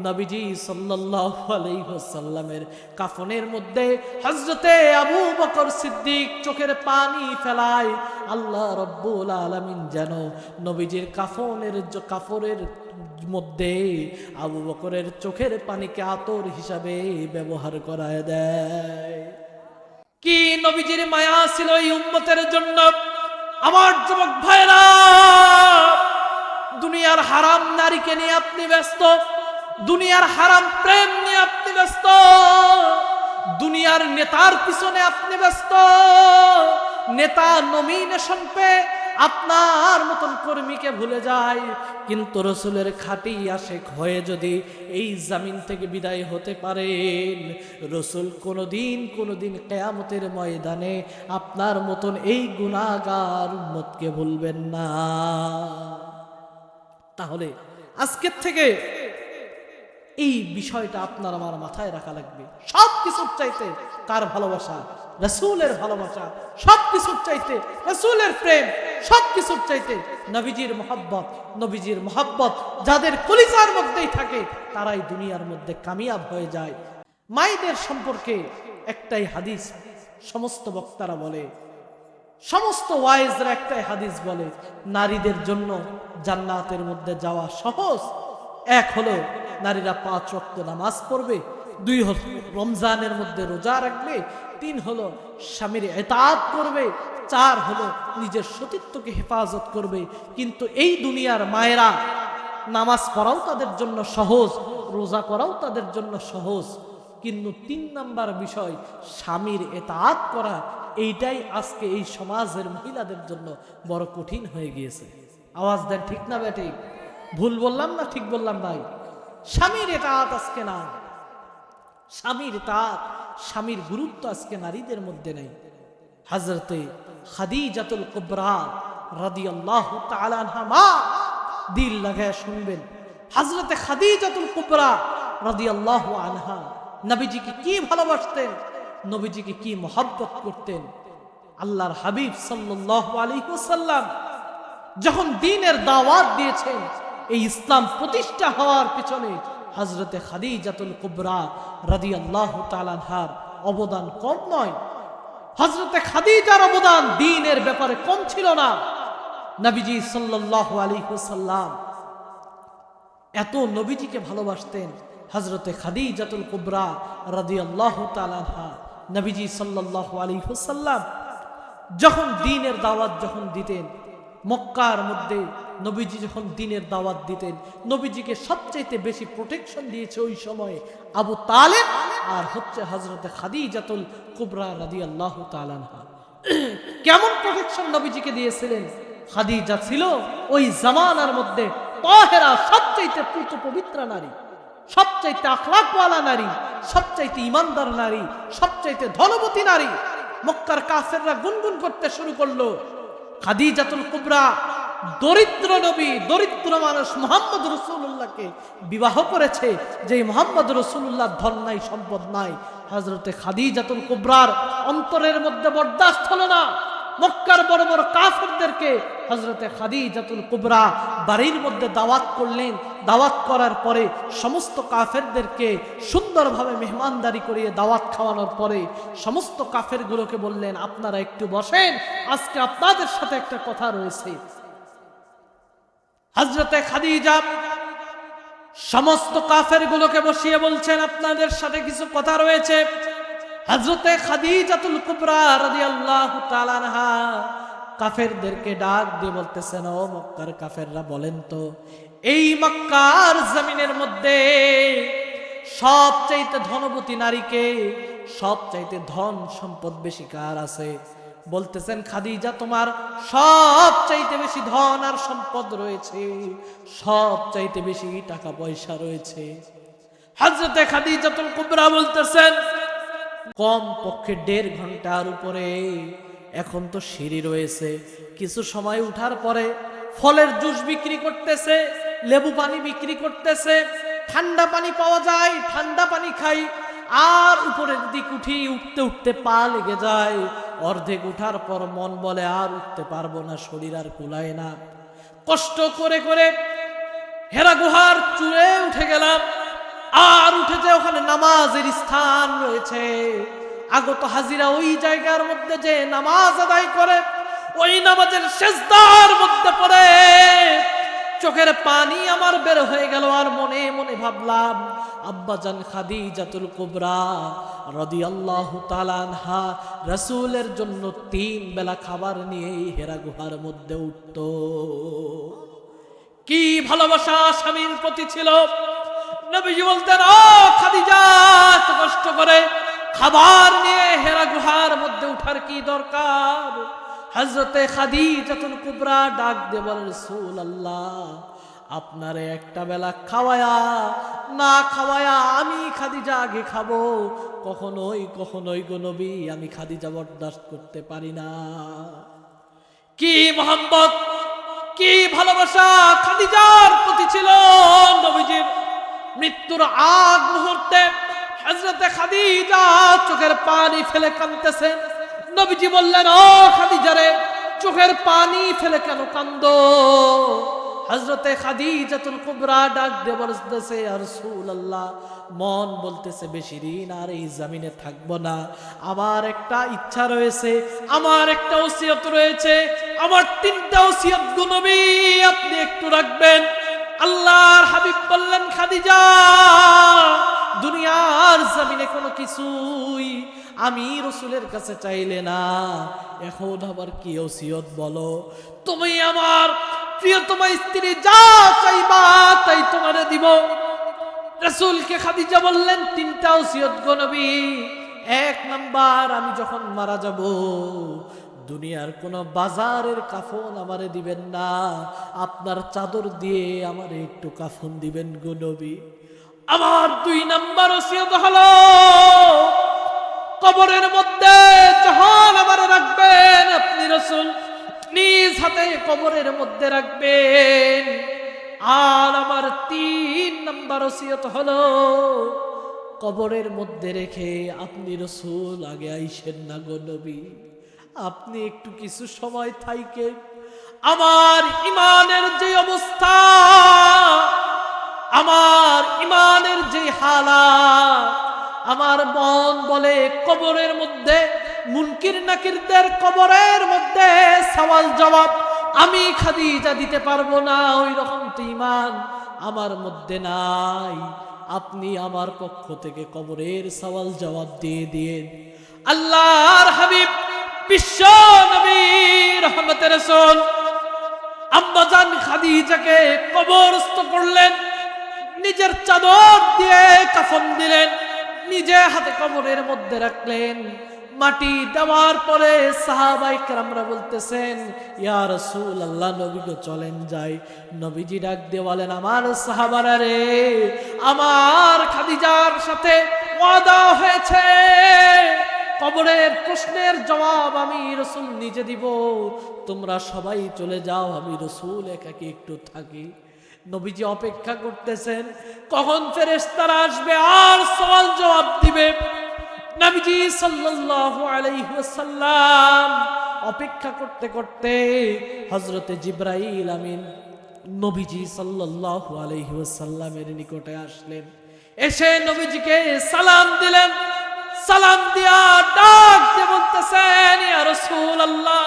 নবীজি সাল্লাল্লাহু আলাইহি ওয়াসাল্লামের কাফনের মধ্যে হযরতে আবু বকর সিদ্দিক চোখের পানি ফেলায়। আল্লাহ রাব্বুল আলামিন যেন নবীজির কাফনের মধ্যে আবু বকরের চোখের পানিকে আতর হিসাবে ব্যবহার করায় দেয়। কি নবীজির মায়া ছিল এই উম্মতের জন্য। আমার যুবক ভাইরা, দুনিয়ার হারাম নারীকে নিয়ে আপনি ব্যস্ত, দুনিয়ার হারাম প্রেম নিয়ে আপনি ব্যস্ত, দুনিয়ার নেতার পিছনে আপনি ব্যস্ত। নেতা নমিনেশন পেয়ে আপনার মতন কর্মীকে ভুলে যায়। কিন্তু রসুলের খাঁটি আশেক হয়ে যদি এই জমিন থেকে বিদায় হতে পারেন, রসুল কোনোদিন কিয়ামতের ময়দানে আপনার মতন এই গুনাহগার উম্মতকে ভুলবেন না। তাহলে আজকের থেকে এই বিষয়টা আপনার আমার মাথায় রাখা লাগবে। সব কিছুর চাইতে কার ভালোবাসা? রাসূলের ভালোবাসা। সব কিছুর চাইতে রাসূলের প্রেম, সব কিছুর চাইতে নবীজির মহব্বত। নবীজির মহব্বত যাদের কলিজার মধ্যেই থাকে তারাই দুনিয়ার মধ্যে কামিয়াব হয়ে যায়। মায়েদের সম্পর্কে একটাই হাদিস সমস্ত বক্তারা বলে, সমস্ত ওয়াইজরা একটাই হাদিস বলে, নারীদের জন্য জান্নাতের মধ্যে যাওয়া সহজ। এক হলো নারীরা 5 ওয়াক্ত নামাজ পড়বে, 2 হলো রমজানের মধ্যে রোজা রাখবে, 3 হলো স্বামীর ইতাআত করবে, 4 হলো নিজের সতীত্বকে হেফাজত করবে। কিন্তু এই দুনিয়ার মায়েরা নামাজ পড়াও তাদের জন্য সহজ, রোজা করাও তাদের জন্য সহজ, কিন্তু 3 নাম্বার বিষয় স্বামীর ইতাআত করা, এইটাই আজকে এই সমাজের মহিলাদের জন্য বড় কঠিন হয়ে গিয়েছে। আওয়াজ দেন ঠিক না বেঠিক? ভুল বললাম না ঠিক বললাম ভাই? স্বামীর ইতাআত আজকে না, স্বামীর ইতাআত, স্বামীর গুরুত্ব আজকে নারীদের মধ্যে নেই। হযরতে খাদিজাতুল কুবরা রাদিয়াল্লাহু তাআলা আনহা, মা দিল লাগায় শুনবেন, হযরতে খাদিজাতুল কুবরা রাদিয়াল্লাহু আনহা নবীজিকে কি ভালোবাসতেন, নবীজিকে কি মহব্বত করতেন। আল্লাহর হাবিব সাল্লাল্লাহু আলাইহি ওয়াসাল্লাম যখন দ্বীনের দাওয়াত দিয়েছেন, এই ইসলাম প্রতিষ্ঠা হওয়ার পিছনে হযরতে খাদিজাতুল কুবরা রাদিয়াল্লাহু তাআলা আনহার অবদান কম নয়। হযরতে খাদিজার অবদান দ্বীনের ব্যাপারে কম ছিল না। নবীজি সাল্লাল্লাহু আলাইহি ওয়াসাল্লাম এত নবীজিকে ভালোবাসতেন। হযরতে খাদিজাতুল কুবরা রাদিয়াল্লাহু তাআলা আনহা নবীজি সাল্লাল্লাহু আলাইহি ওয়াসাল্লাম যখন দ্বীনের দাওয়াত যখন দিতেন, মক্কার মধ্যে নবীজি যখন দ্বীনের দাওয়াত দিতেন, নবীজিকে সবচাইতে বেশি প্রোটেকশন দিয়েছে ওই সময়ে আবু তালেব আর হচ্ছে হযরতে খাদিজাতুল কুবরা রাদিয়াল্লাহু তাআলা আনহা। কেমন প্রোটেকশন নবীজিকে দিয়েছিলেন? খাদিজা ছিল ওই জামানার মধ্যে তাহেরা, সবচাইতে পূত পবিত্র নারী, সবচাইতে আখলাকওয়ালা নারী, সবচাইতে ইমানদার নারী, সবচাইতে ধনবতী নারী। মক্কার কাফেররা গুনগুন করতে শুরু করলো, খাদিজাতুল কুবরা দরিদ্র নবী, দরিদ্র মানুষ মুহাম্মদ রাসূলুল্লাহকে বিবাহ করেছে, যে মুহাম্মদ রাসূলুল্লাহ ধন নাই, সম্পদ নাই। হযরতে খাদিজাতুল কুবরার অন্তরের মধ্যে বরদাস্ত হলো না। মক্কার বড় বড় কাফেরদেরকে হযরতে খাদিজাতুল কুবরা বাড়ির মধ্যে দাওয়াত করলেন। দাওয়াত করার পরে সমস্ত কাফেরদেরকে সুন্দরভাবে মেহমানদারি করিয়ে দাওয়াত খাওয়ানোর পরে সমস্ত কাফেরগুলোকে বললেন, আপনারা একটু বসেন, আজকে আপনাদের সাথে একটা কথা রয়েছে। হযরতে খাদিজা সমস্ত কাফেরগুলোকে বসিয়ে বলছেন, আপনাদের সাথে কিছু কথা রয়েছে। হযরতে খাদিজাতুল কুবরা রাদিয়াল্লাহু তাআলা আনহা কাফেরদেরকে ডাক দিয়ে বলতেছেন, ও মক্কার কাফেররা, বলেন তো এই মক্কার জমিনের মধ্যে সবচাইতে ধনবতী নারীকে, সবচাইতে ধন সম্পদ বেশি কার আছে? বলতেছেন, খাদিজা তোমার সবচাইতে বেশি ধন আর সম্পদ রয়েছে, সবচাইতে বেশি টাকা পয়সা রয়েছে। হযরতে খাদিজাতুল কুবরা বলতেছেন, কম পক্ষে 1.5 ঘন্টার উপরে এখন তো সিঁড়ি রয়েছে, কিছু সময় উঠার পরে ফলের জুস বিক্রি করতেছে, লেবু পানি বিক্রি করতেছে, ঠান্ডা পানি পাওয়া যায়, ঠান্ডা পানি খাই। আর উপরের দিক উঠি, উঠতে উঠতে পা লেগে যায়, অর্ধেক উঠার পর মন বলে আর উঠতে পারবো না, শরীর আর কুলায় না। কষ্ট করে করে হেরা গুহার চূড়ে উঠে গেলাম। আর উঠেছে ওখানে নামাজের স্থান রয়েছে, আগত হাজিরা ওই জায়গার মধ্যে যে নামাজ আদায় করে, ওই নামাজের সিজদার মধ্যে পড়ে চোখের পানি আমার বের হয়ে গেল। আর মনে মনে ভাবলাম, আব্বাজান খাদিজাতুল কুবরা রাদিয়াল্লাহু তাআলা আনহা রাসূলের জন্য 3 বেলা খাবার নিয়ে হেরা গুহার মধ্যে উঠত। কি ভালোবাসা স্বামীর প্রতি ছিল। নবীজি বলতেন, ও খাদিজা, এত কষ্ট করে খাবার নিয়ে হেরা গুহার মধ্যে উঠার কি দরকার? হযরতে খাদিজাতুল কুবরা ডাক দিয়ে বলেন, রাসূলুল্লাহ, আপনারে একটা বেলা খাওয়ায়া না খাওয়ায়া আমি খাদিজা আগে খাবো, কখনোই গো নবী, আমি খাদিজা বরদাস্ত করতে পারি না। কি মোহাম্মত, কি ভালোবাসা খাদিজার প্রতি ছিল। নবীজির মৃত্যুর আগ মুহূর্তে হযরতে খাদিজা চোখের পানি ফেলে কাঁদতেছেন। নবীজি বললেন, ও খাদিজা রে, চোখের পানি ফেলে কেন কাঁদো? হযরতে খাদিজাতুল কুবরা ডাক দিয়ে বলতেছে, ইয়া রাসূলুল্লাহ, মন বলতেছে বেশি দিন আর এই জমিনে থাকবো না। আমার একটা ইচ্ছা রয়েছে, আমার একটা ওসিয়ত রয়েছে। আমার 3টা ওসিয়ত গো নবী, আপনি একটু রাখবেন। আল্লাহর হাবিব বললেন, খাদিজা, দুনিয়ার জমিনে কোনো কিছুই আমি রাসূলের কাছে চাইলে না, এখন আবার কি ওসিয়ত বলো? তুমি আমার প্রিয়তমা স্ত্রী, যা চাইবা তাই তোমারে দিব। রাসূলকে খাদিজা বললেন, 3টা ওসিয়ত গো নবী। 1 নাম্বার, আমি যখন মারা যাব দুনিয়ার কোন বাজারের কাফন আমারে দিবেন না, আপনার চাদর দিয়ে আমারে একটু কাফন দিবেন গো নবী। আমার 2 নাম্বার ওসিয়ত হলো, কবরের মধ্যে যখন আমারে রাখবেন আপনি রাসূল, নিজ হাতে কবরের মধ্যে রাখবেন। আর আমার 3 নাম্বার ওসিয়ত হলো, কবরের মধ্যে রেখে আপনি রাসূল আগে আইসেন না গো নবী, আপনি একটু কিছু সময় থাইকে আমার ইমানের যে অবস্থা, আমার ইমানের যে হালাত, আমার মন বলে কবরের মধ্যে মুনকির নাকিরদের কবরের মধ্যে সওয়াল জবাব আমি খাদিজা দিতে পারবো না, ওই রকম তো ঈমান আমার মধ্যে নাই। আপনি আমার পক্ষ থেকে কবরের সওয়াল জবাব দিয়ে দিন। আল্লাহর হাবিব বিশ্ব নবী রহমতের রাসূল আম্মাজান খাদিজাকে কবরস্থ করলেন, নিজের চাদর দিয়ে কাফন দিলেন, নিজে হাতে কবরের মধ্যে রাখলেন। মাটি দেওয়ার পরে সাহাবায়ে কেরামরা বলতেছেন, ইয়া রাসূলুল্লাহ, নবী গো চলেন যাই। নবীজি ডাক দিয়ে বলেন, আমার সাহাবারা রে, আমার খাদিজার সাথে ওয়াদা হয়েছে, কবরের প্রশ্নের জবাব আমি রাসূল নিজে দিব, তোমরা সবাই চলে যাও, আমি রাসূল একাকী একটু থাকি। নবীজি অপেক্ষা করতেছেন কখন ফেরেশতারা আসবে আর সওয়াল জবাব দিবে। নবীজি সাল্লাল্লাহু আলাইহি ওয়াসাল্লাম অপেক্ষা করতে করতে হযরতে জিবরাইল আমিন নবীজি সাল্লাল্লাহু আলাইহি ওয়াসাল্লামের নিকটে আসলেন। এসে নবীজিকে সালাম দিলেন। সালাম দিয়া ডাক দিয়ে বলতেছেন, ইয়া রাসূলুল্লাহ,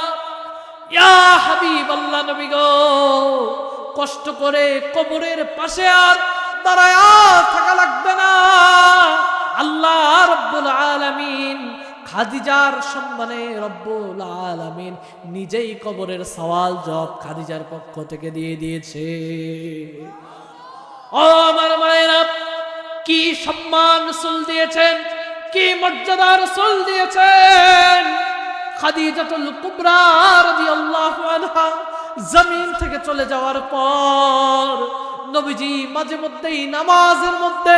ইয়া হাবিবাল্লাহ, নবী গো, কষ্ট করে কবরের পাশে আর দাঁড়ায় থাকা লাগবে না। আল্লাহ রব্বুল আলামিন খাদিজার সম্মানে রব্বুল আলামিন নিজেই কবরের সওয়াল জবাব খাদিজার পক্ষ থেকে দিয়ে দিয়েছে। ও আমার মায়েরা, কি সম্মান রাসূল দিয়েছেন, কি মর্যাদা রাসূল দিয়েছেন। খাদিজাতুল কুবরা রাদিয়াল্লাহু আনহা জমিন থেকে চলে যাওয়ার পর নবীজি মাঝে মধ্যেই নামাজের মধ্যে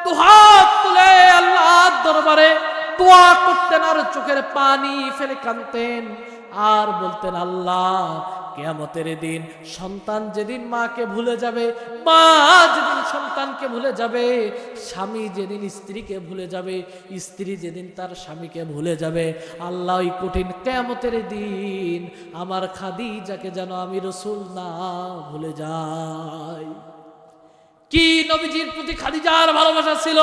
দুহাত তুলে আল্লাহর দরবারে দোয়া করতেন আর চোখের পানি ফেলে কাঁদতেন আর বলতেন, আল্লাহ, কিয়ামতের দিন সন্তান যেদিন মাকে ভুলে যাবে, মা যেদিন সন্তানকে ভুলে যাবে, স্বামী যেদিন স্ত্রীকে ভুলে যাবে, স্ত্রী যেদিন তার স্বামীকে ভুলে যাবে, আল্লাহ ওই কঠিন কিয়ামতের দিন আমার খাদিজাকে যেন আমি রাসূল না ভুলে যাই। কি নবীজির প্রতি খাদিজার ভালোবাসা ছিল!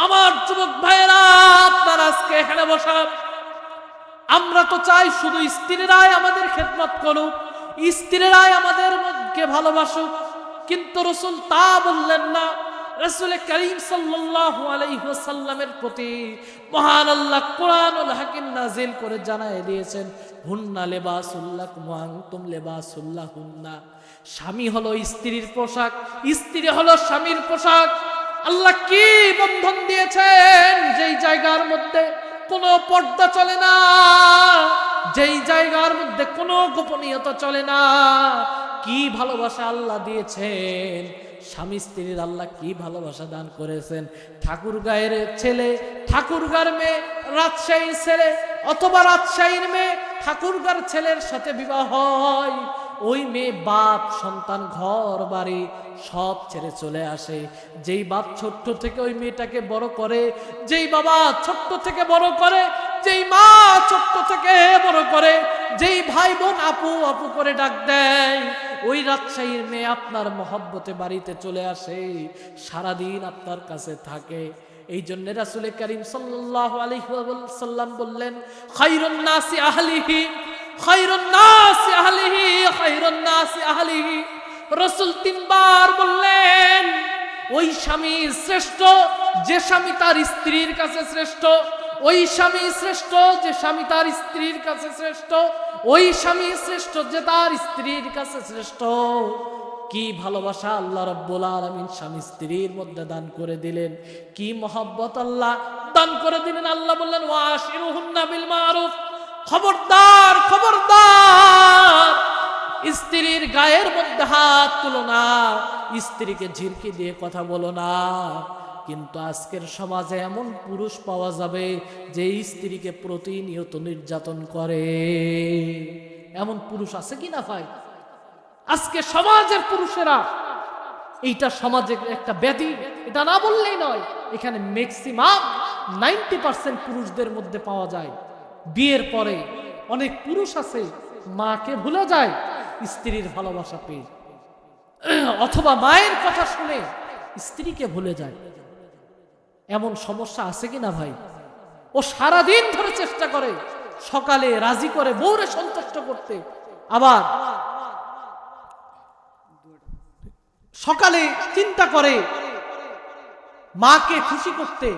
আমার যুবক ভাইয়েরা, আপনারা আজকে এখানে বসা, আমরা তো চাই শুধু স্ত্রীরাই আমাদের খেদমত করুক, স্ত্রীরাই আমাদেরকে ভালোবাসুক, কিন্তু রাসূল তা বললেন না। রাসূল করিম সাল্লাল্লাহু আলাইহি ওয়াসাল্লামের প্রতি মহান আল্লাহ কোরআনুল হাকিম নাজিল করে জানায় দিয়েছেন, হুন্না লিবাসুল লাকুম ওয়া আনতুম লিবাসুল লাহুন্না। স্বামী হলো স্ত্রীর পোশাক, স্ত্রী হলো স্বামীর পোশাক। আল্লাহ কি বন্ধন দিয়েছেন! যেই জায়গার মধ্যে কোনো পর্দা চলে না, যেই জায়গার মধ্যে কোনো গোপনীয়তা চলে না, কি ভালোবাসা আল্লাহ দিয়েছেন! স্বামী স্ত্রীর আল্লাহ কি ভালোবাসা দান করেছেন! ঠাকুরগাঁয়ের ছেলে, ঠাকুরগাঁর মেয়ে, রাজশাহীর ছেলে অথবা রাজশাহীর মেয়ে ঠাকুরগাঁর ছেলের সাথে বিবাহ হয়, ওই মেয়ে বাপ সন্তান ঘর বাড়ি সব ছেড়ে চলে আসে। যেই বাপ ছোট্ট থেকে ওই মেয়েটাকে বড় করে, যেই বাবা ছোট্ট থেকে বড় করে, যেই মা ছোট্ট থেকে বড় করে, যেই ভাই বোন আপু আপু করে ডাক দেয়, ওই রাজশাহীর মেয়ে আপনার মহব্বতে বাড়িতে চলে আসে, সারাদিন আপনার কাছে থাকে। এই জন্য রাসূল করিম সাল্লাল্লাহু আলাইহি ওয়াসাল্লাম বললেন, খায়রুন নাসি আহলিহি, খায়রুন নাসি আহলিহি, খায়রুন নাসি আহলিহি। রাসূল তিনবার বললেন, ওই স্বামী শ্রেষ্ঠ যে স্বামী তার স্ত্রীর কাছে শ্রেষ্ঠ, ওই স্বামী শ্রেষ্ঠ যে স্বামী তার স্ত্রীর কাছে শ্রেষ্ঠ, ওই স্বামী শ্রেষ্ঠ যে তার স্ত্রীর কাছে শ্রেষ্ঠ। কি ভালোবাসা আল্লাহ রাব্বুল আলামিন স্বামী স্ত্রীর মধ্যে দান করে দিলেন, কি মহব্বত আল্লাহ দান করে দিলেন। আল্লাহ বললেন, ওয়াশিরুহুন্না বিল মারুফ। খবরদার খবরদার, স্ত্রীর গায়ের মধ্যে হাত তুলো না, স্ত্রীকে ঝিরকি দিয়ে কথা বলো না। কিন্তু আজকের সমাজে এমন পুরুষ পাওয়া যাবে যে স্ত্রীকে প্রতিনিয়ত নির্যাতন করে। এমন পুরুষ আছে কিনা ভাই? আজকে সমাজের পুরুষেরা, এইটা সমাজের একটা ব্যাধি, এটা না বললেই নয়। এখানে ম্যাক্সিমাম 90% পুরুষদের মধ্যে পাওয়া যায়। বিয়ের পরে অনেক পুরুষ আছে মাকে ভুলে যায় স্ত্রীর ভালোবাসা পেয়ে, অথবা মায়ের কথা শুনে স্ত্রীকে ভুলে যায়। এমন সমস্যা আছে কিনা ভাই? ও সারাদিন ধরে চেষ্টা করে সকালে রাজি করে বউরে সন্তুষ্ট করতে, আবার সকালে চিন্তা করে মাকে খুশি করতে,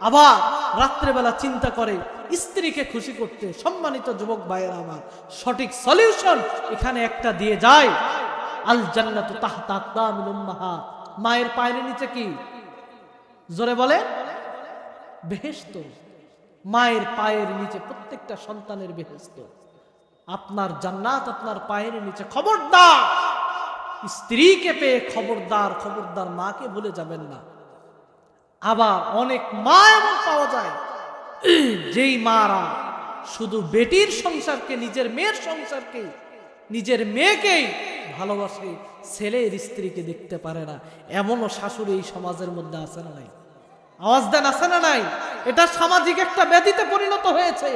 আবার রাত্রেবেলা চিন্তা করে স্ত্রীকে খুশি করতে। সম্মানিত যুবক ভাইয়েরা আমার, সঠিক সলিউশন এখানে একটা দিয়ে যায়, আল জান্নাতু তাহতা আকদামিল উম্মাহাত। মায়ের পায়ের নিচে কি? জোরে বলে, বেহেশত। মায়ের পায়ের নিচে প্রত্যেকটা সন্তানের বেহেশত। আপনার জান্নাত আপনার পায়ের নিচে। খবরদার স্ত্রীকে পেয়ে খবরদার খবরদার মাকে ভুলে যাবেন না। আবার অনেক মা এমন পাওয়া যায় যেই মারা শুধু বেটির সংসারকে, নিজের মেয়ের সংসারকে, নিজের মেয়েকেই ভালোবাসে, ছেলের স্ত্রীকে দেখতে পারে না। এমনও শাশুড়ি এই সমাজের মধ্যে আছে না নাই? আওয়াজ দেন, আছে না নাই? এটা সামাজিক একটা ব্যাধিতে পরিণত হয়েছে।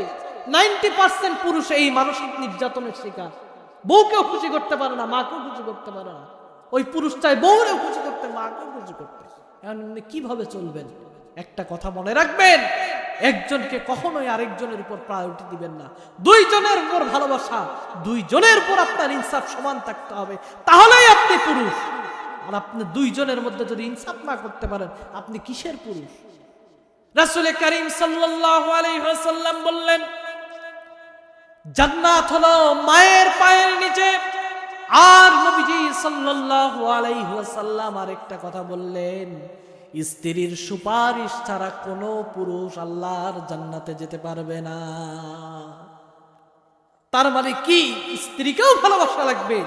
90% পুরুষ এই মানসিক নির্যাতনের শিকার। বউকেও খুশি করতে পারে না, মাকেও খুশি করতে পারে না। ওই পুরুষ চাই বউরেও খুশি করতে, মাকেও খুশি করতে। কিভাবে চলবেন? একটা কথা মনে রাখবেন, একজনকে কখনোই আরেকজনের উপর প্রায়োরিটি দিবেন না। দুইজনের উপর ভালোবাসা, দুইজনের উপর আপনার ইনসাফ সমান থাকতে হবে, তাহলেই আপনি পুরুষ। আর আপনি দুইজনের মধ্যে যদি ইনসাফ না করতে পারেন, আপনি কিসের পুরুষ? রাসূল করিম সাল্লাল্লাহু আলাইহি ওয়াসাল্লাম বললেন, জান্নাত হলো মায়ের পায়ের নিচে। আর নবীজি সাল্লাল্লাহু আলাইহি ওয়াসাল্লাম আরেকটা কথা বললেন, স্ত্রীর সুপারিশ ছাড়া কোনো পুরুষ আল্লাহর জান্নাতে যেতে পারবে না। তার মানে কি? স্ত্রীকেও ভালোবাসা লাগবে,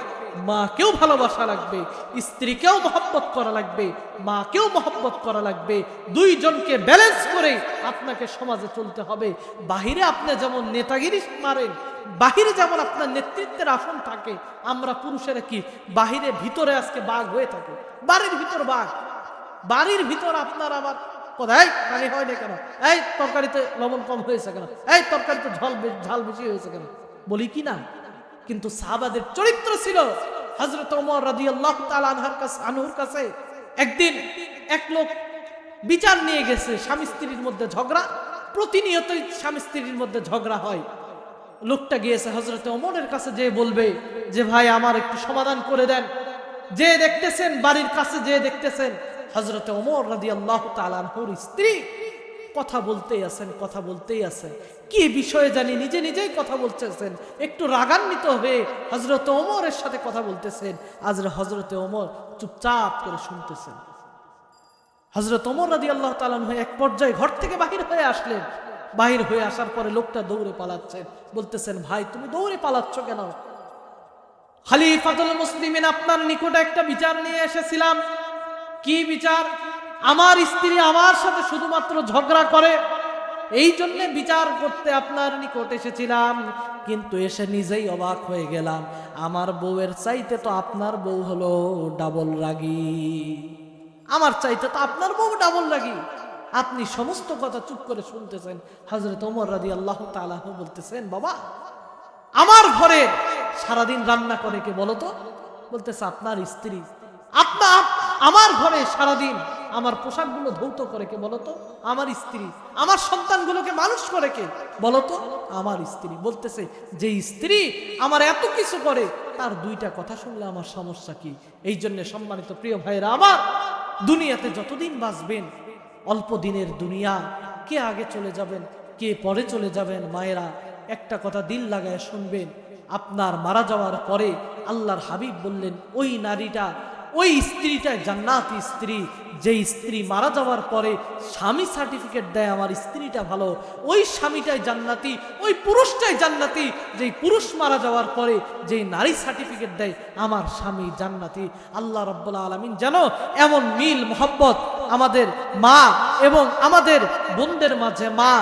মাকেও ভালোবাসা লাগবে, স্ত্রীকেও মহব্বত করা লাগবে, মাকেও মহব্বত করা লাগবে। দুইজনকে ব্যালেন্স করে আপনাকে সমাজে চলতে হবে। বাহিরে আপনি যেমন নেতাগিরি মারেন, বাহিরে যেমন আপনার নেতৃত্বের আসন থাকে, আমরা পুরুষেরা কি বাহিরে ভিতরে আজকে বাঘ হয়ে থাকে, বাড়ির ভিতর বাঘ, বাড়ির ভিতর আপনার আবার কোথায় পানি হয় না কেন, এই তরকারিতে লবণ কম হয়েছে কেন, এই তরকারিতে ঝাল বেশি হয়েছে কেন, বলি কি না? কিন্তু সাহাবাদের চরিত্র ছিল। হযরত ওমর রাদিয়াল্লাহু তাআলা আনহুর কাছে একদিন এক লোক বিচার নিয়ে গেছে, স্বামী স্ত্রীর মধ্যে ঝগড়া, প্রতিনিয়তই স্বামী স্ত্রীর মধ্যে ঝগড়া হয়। লোকটা গিয়েছে হযরত ওমরের কাছে, যে বলবে যে ভাই আমার একটু সমাধান করে দেন। যে দেখতেছেন বাড়ির কাছে, যে দেখতেছেন হযরত ওমর রাদিয়াল্লাহু তাআলা আনহুর স্ত্রী কথা বলতেই আছেন, কথা বলতেই আছেন, কি বিষয়ে জানি নিজে নিজেই কথা বলতেছেন, একটু রাগান্বিত হয়ে হযরত ওমরের সাথে কথা বলতেছেন। আজ হযরত ওমর চুপচাপ করে শুনতেছেন। হযরত ওমর রাদিয়াল্লাহু তাআলা আনহু এক পর্যায়ে ঘর থেকে বাহির হয়ে আসলেন। বাহির হয়ে আসার পরে লোকটা দৌড়ে পালাচ্ছেন, বলতেছেন ভাই তুমি দৌড়ে পালাচ্ছ কেন? খলিফাতুল মুসলিমিন আপনার নিকটে একটা বিচার নিয়ে এসেছিলাম। কি বিচার? আমার স্ত্রী আমার সাথে শুধুমাত্র ঝগড়া করে, এই জন্য বিচার করতে আপনার নিকট এসেছিলাম, কিন্তু এসে নিজেই অবাক হয়ে গেলাম, আমার বউয়ের চাইতে তো আপনার বউ হলো ডাবল রাগী, আমার চাইতে তো আপনার বউ ডাবল রাগী। আপনি সমস্ত কথা চুপ করে শুনতেছেন। হযরত ওমর রাদিয়াল্লাহু তাআলা বলতেছেন বাবা আমার ঘরে সারাদিন রান্না করে কে বলো তো? বলতেছে আপনার স্ত্রী। আপনার আমার ঘরে সারাদিন আমার পোশাকগুলো ধৌত করে কে বলো তো? আমার স্ত্রী। আমার সন্তানগুলোকে মানুষ করে কে বলো তো? আমার স্ত্রী। বলতেছে যে স্ত্রী আমার এত কিছু করে, তার দুইটা কথা শুনলে আমার সমস্যা কি? এই জন্য সম্মানিত প্রিয় ভাইরা আমার, দুনিয়াতে যতদিন বাঁচবেন, অল্প দিনের দুনিয়া, কে আগে চলে যাবেন কে পরে চলে যাবেন, মায়েরা একটা কথা দিল লাগায় শুনবেন, আপনার মারা যাওয়ার পরে আল্লাহর হাবিব বললেন ওই নারীটা, ওই স্ত্রীটা জান্নাতি স্ত্রী। যে স্ত্রী মারা যাওয়ার পরে স্বামী সার্টিফিকেট দেয় আমার স্ত্রীটা ভালো, ওই স্বামীটাই জান্নাতি, ওই পুরুষটাই জান্নাতি। যেই পুরুষ মারা যাওয়ার পরে যেই নারী সার্টিফিকেট দেয় আমার স্বামী জান্নাতি। আল্লাহ রাব্বুল আলামিন যেন এমন মিল মোহাব্বত আমাদের মা এবং আমাদের বোনদের মাঝে, মা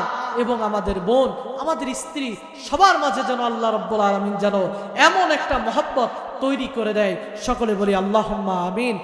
এবং আমাদের বোন, আমাদের স্ত্রী, সবার মাঝে যেন আল্লাহ রাব্বুল আলামিন যেন এমন একটা মহব্বত তৈরি করে দেয়। সকলে বলি আল্লাহুম্মা আমিন।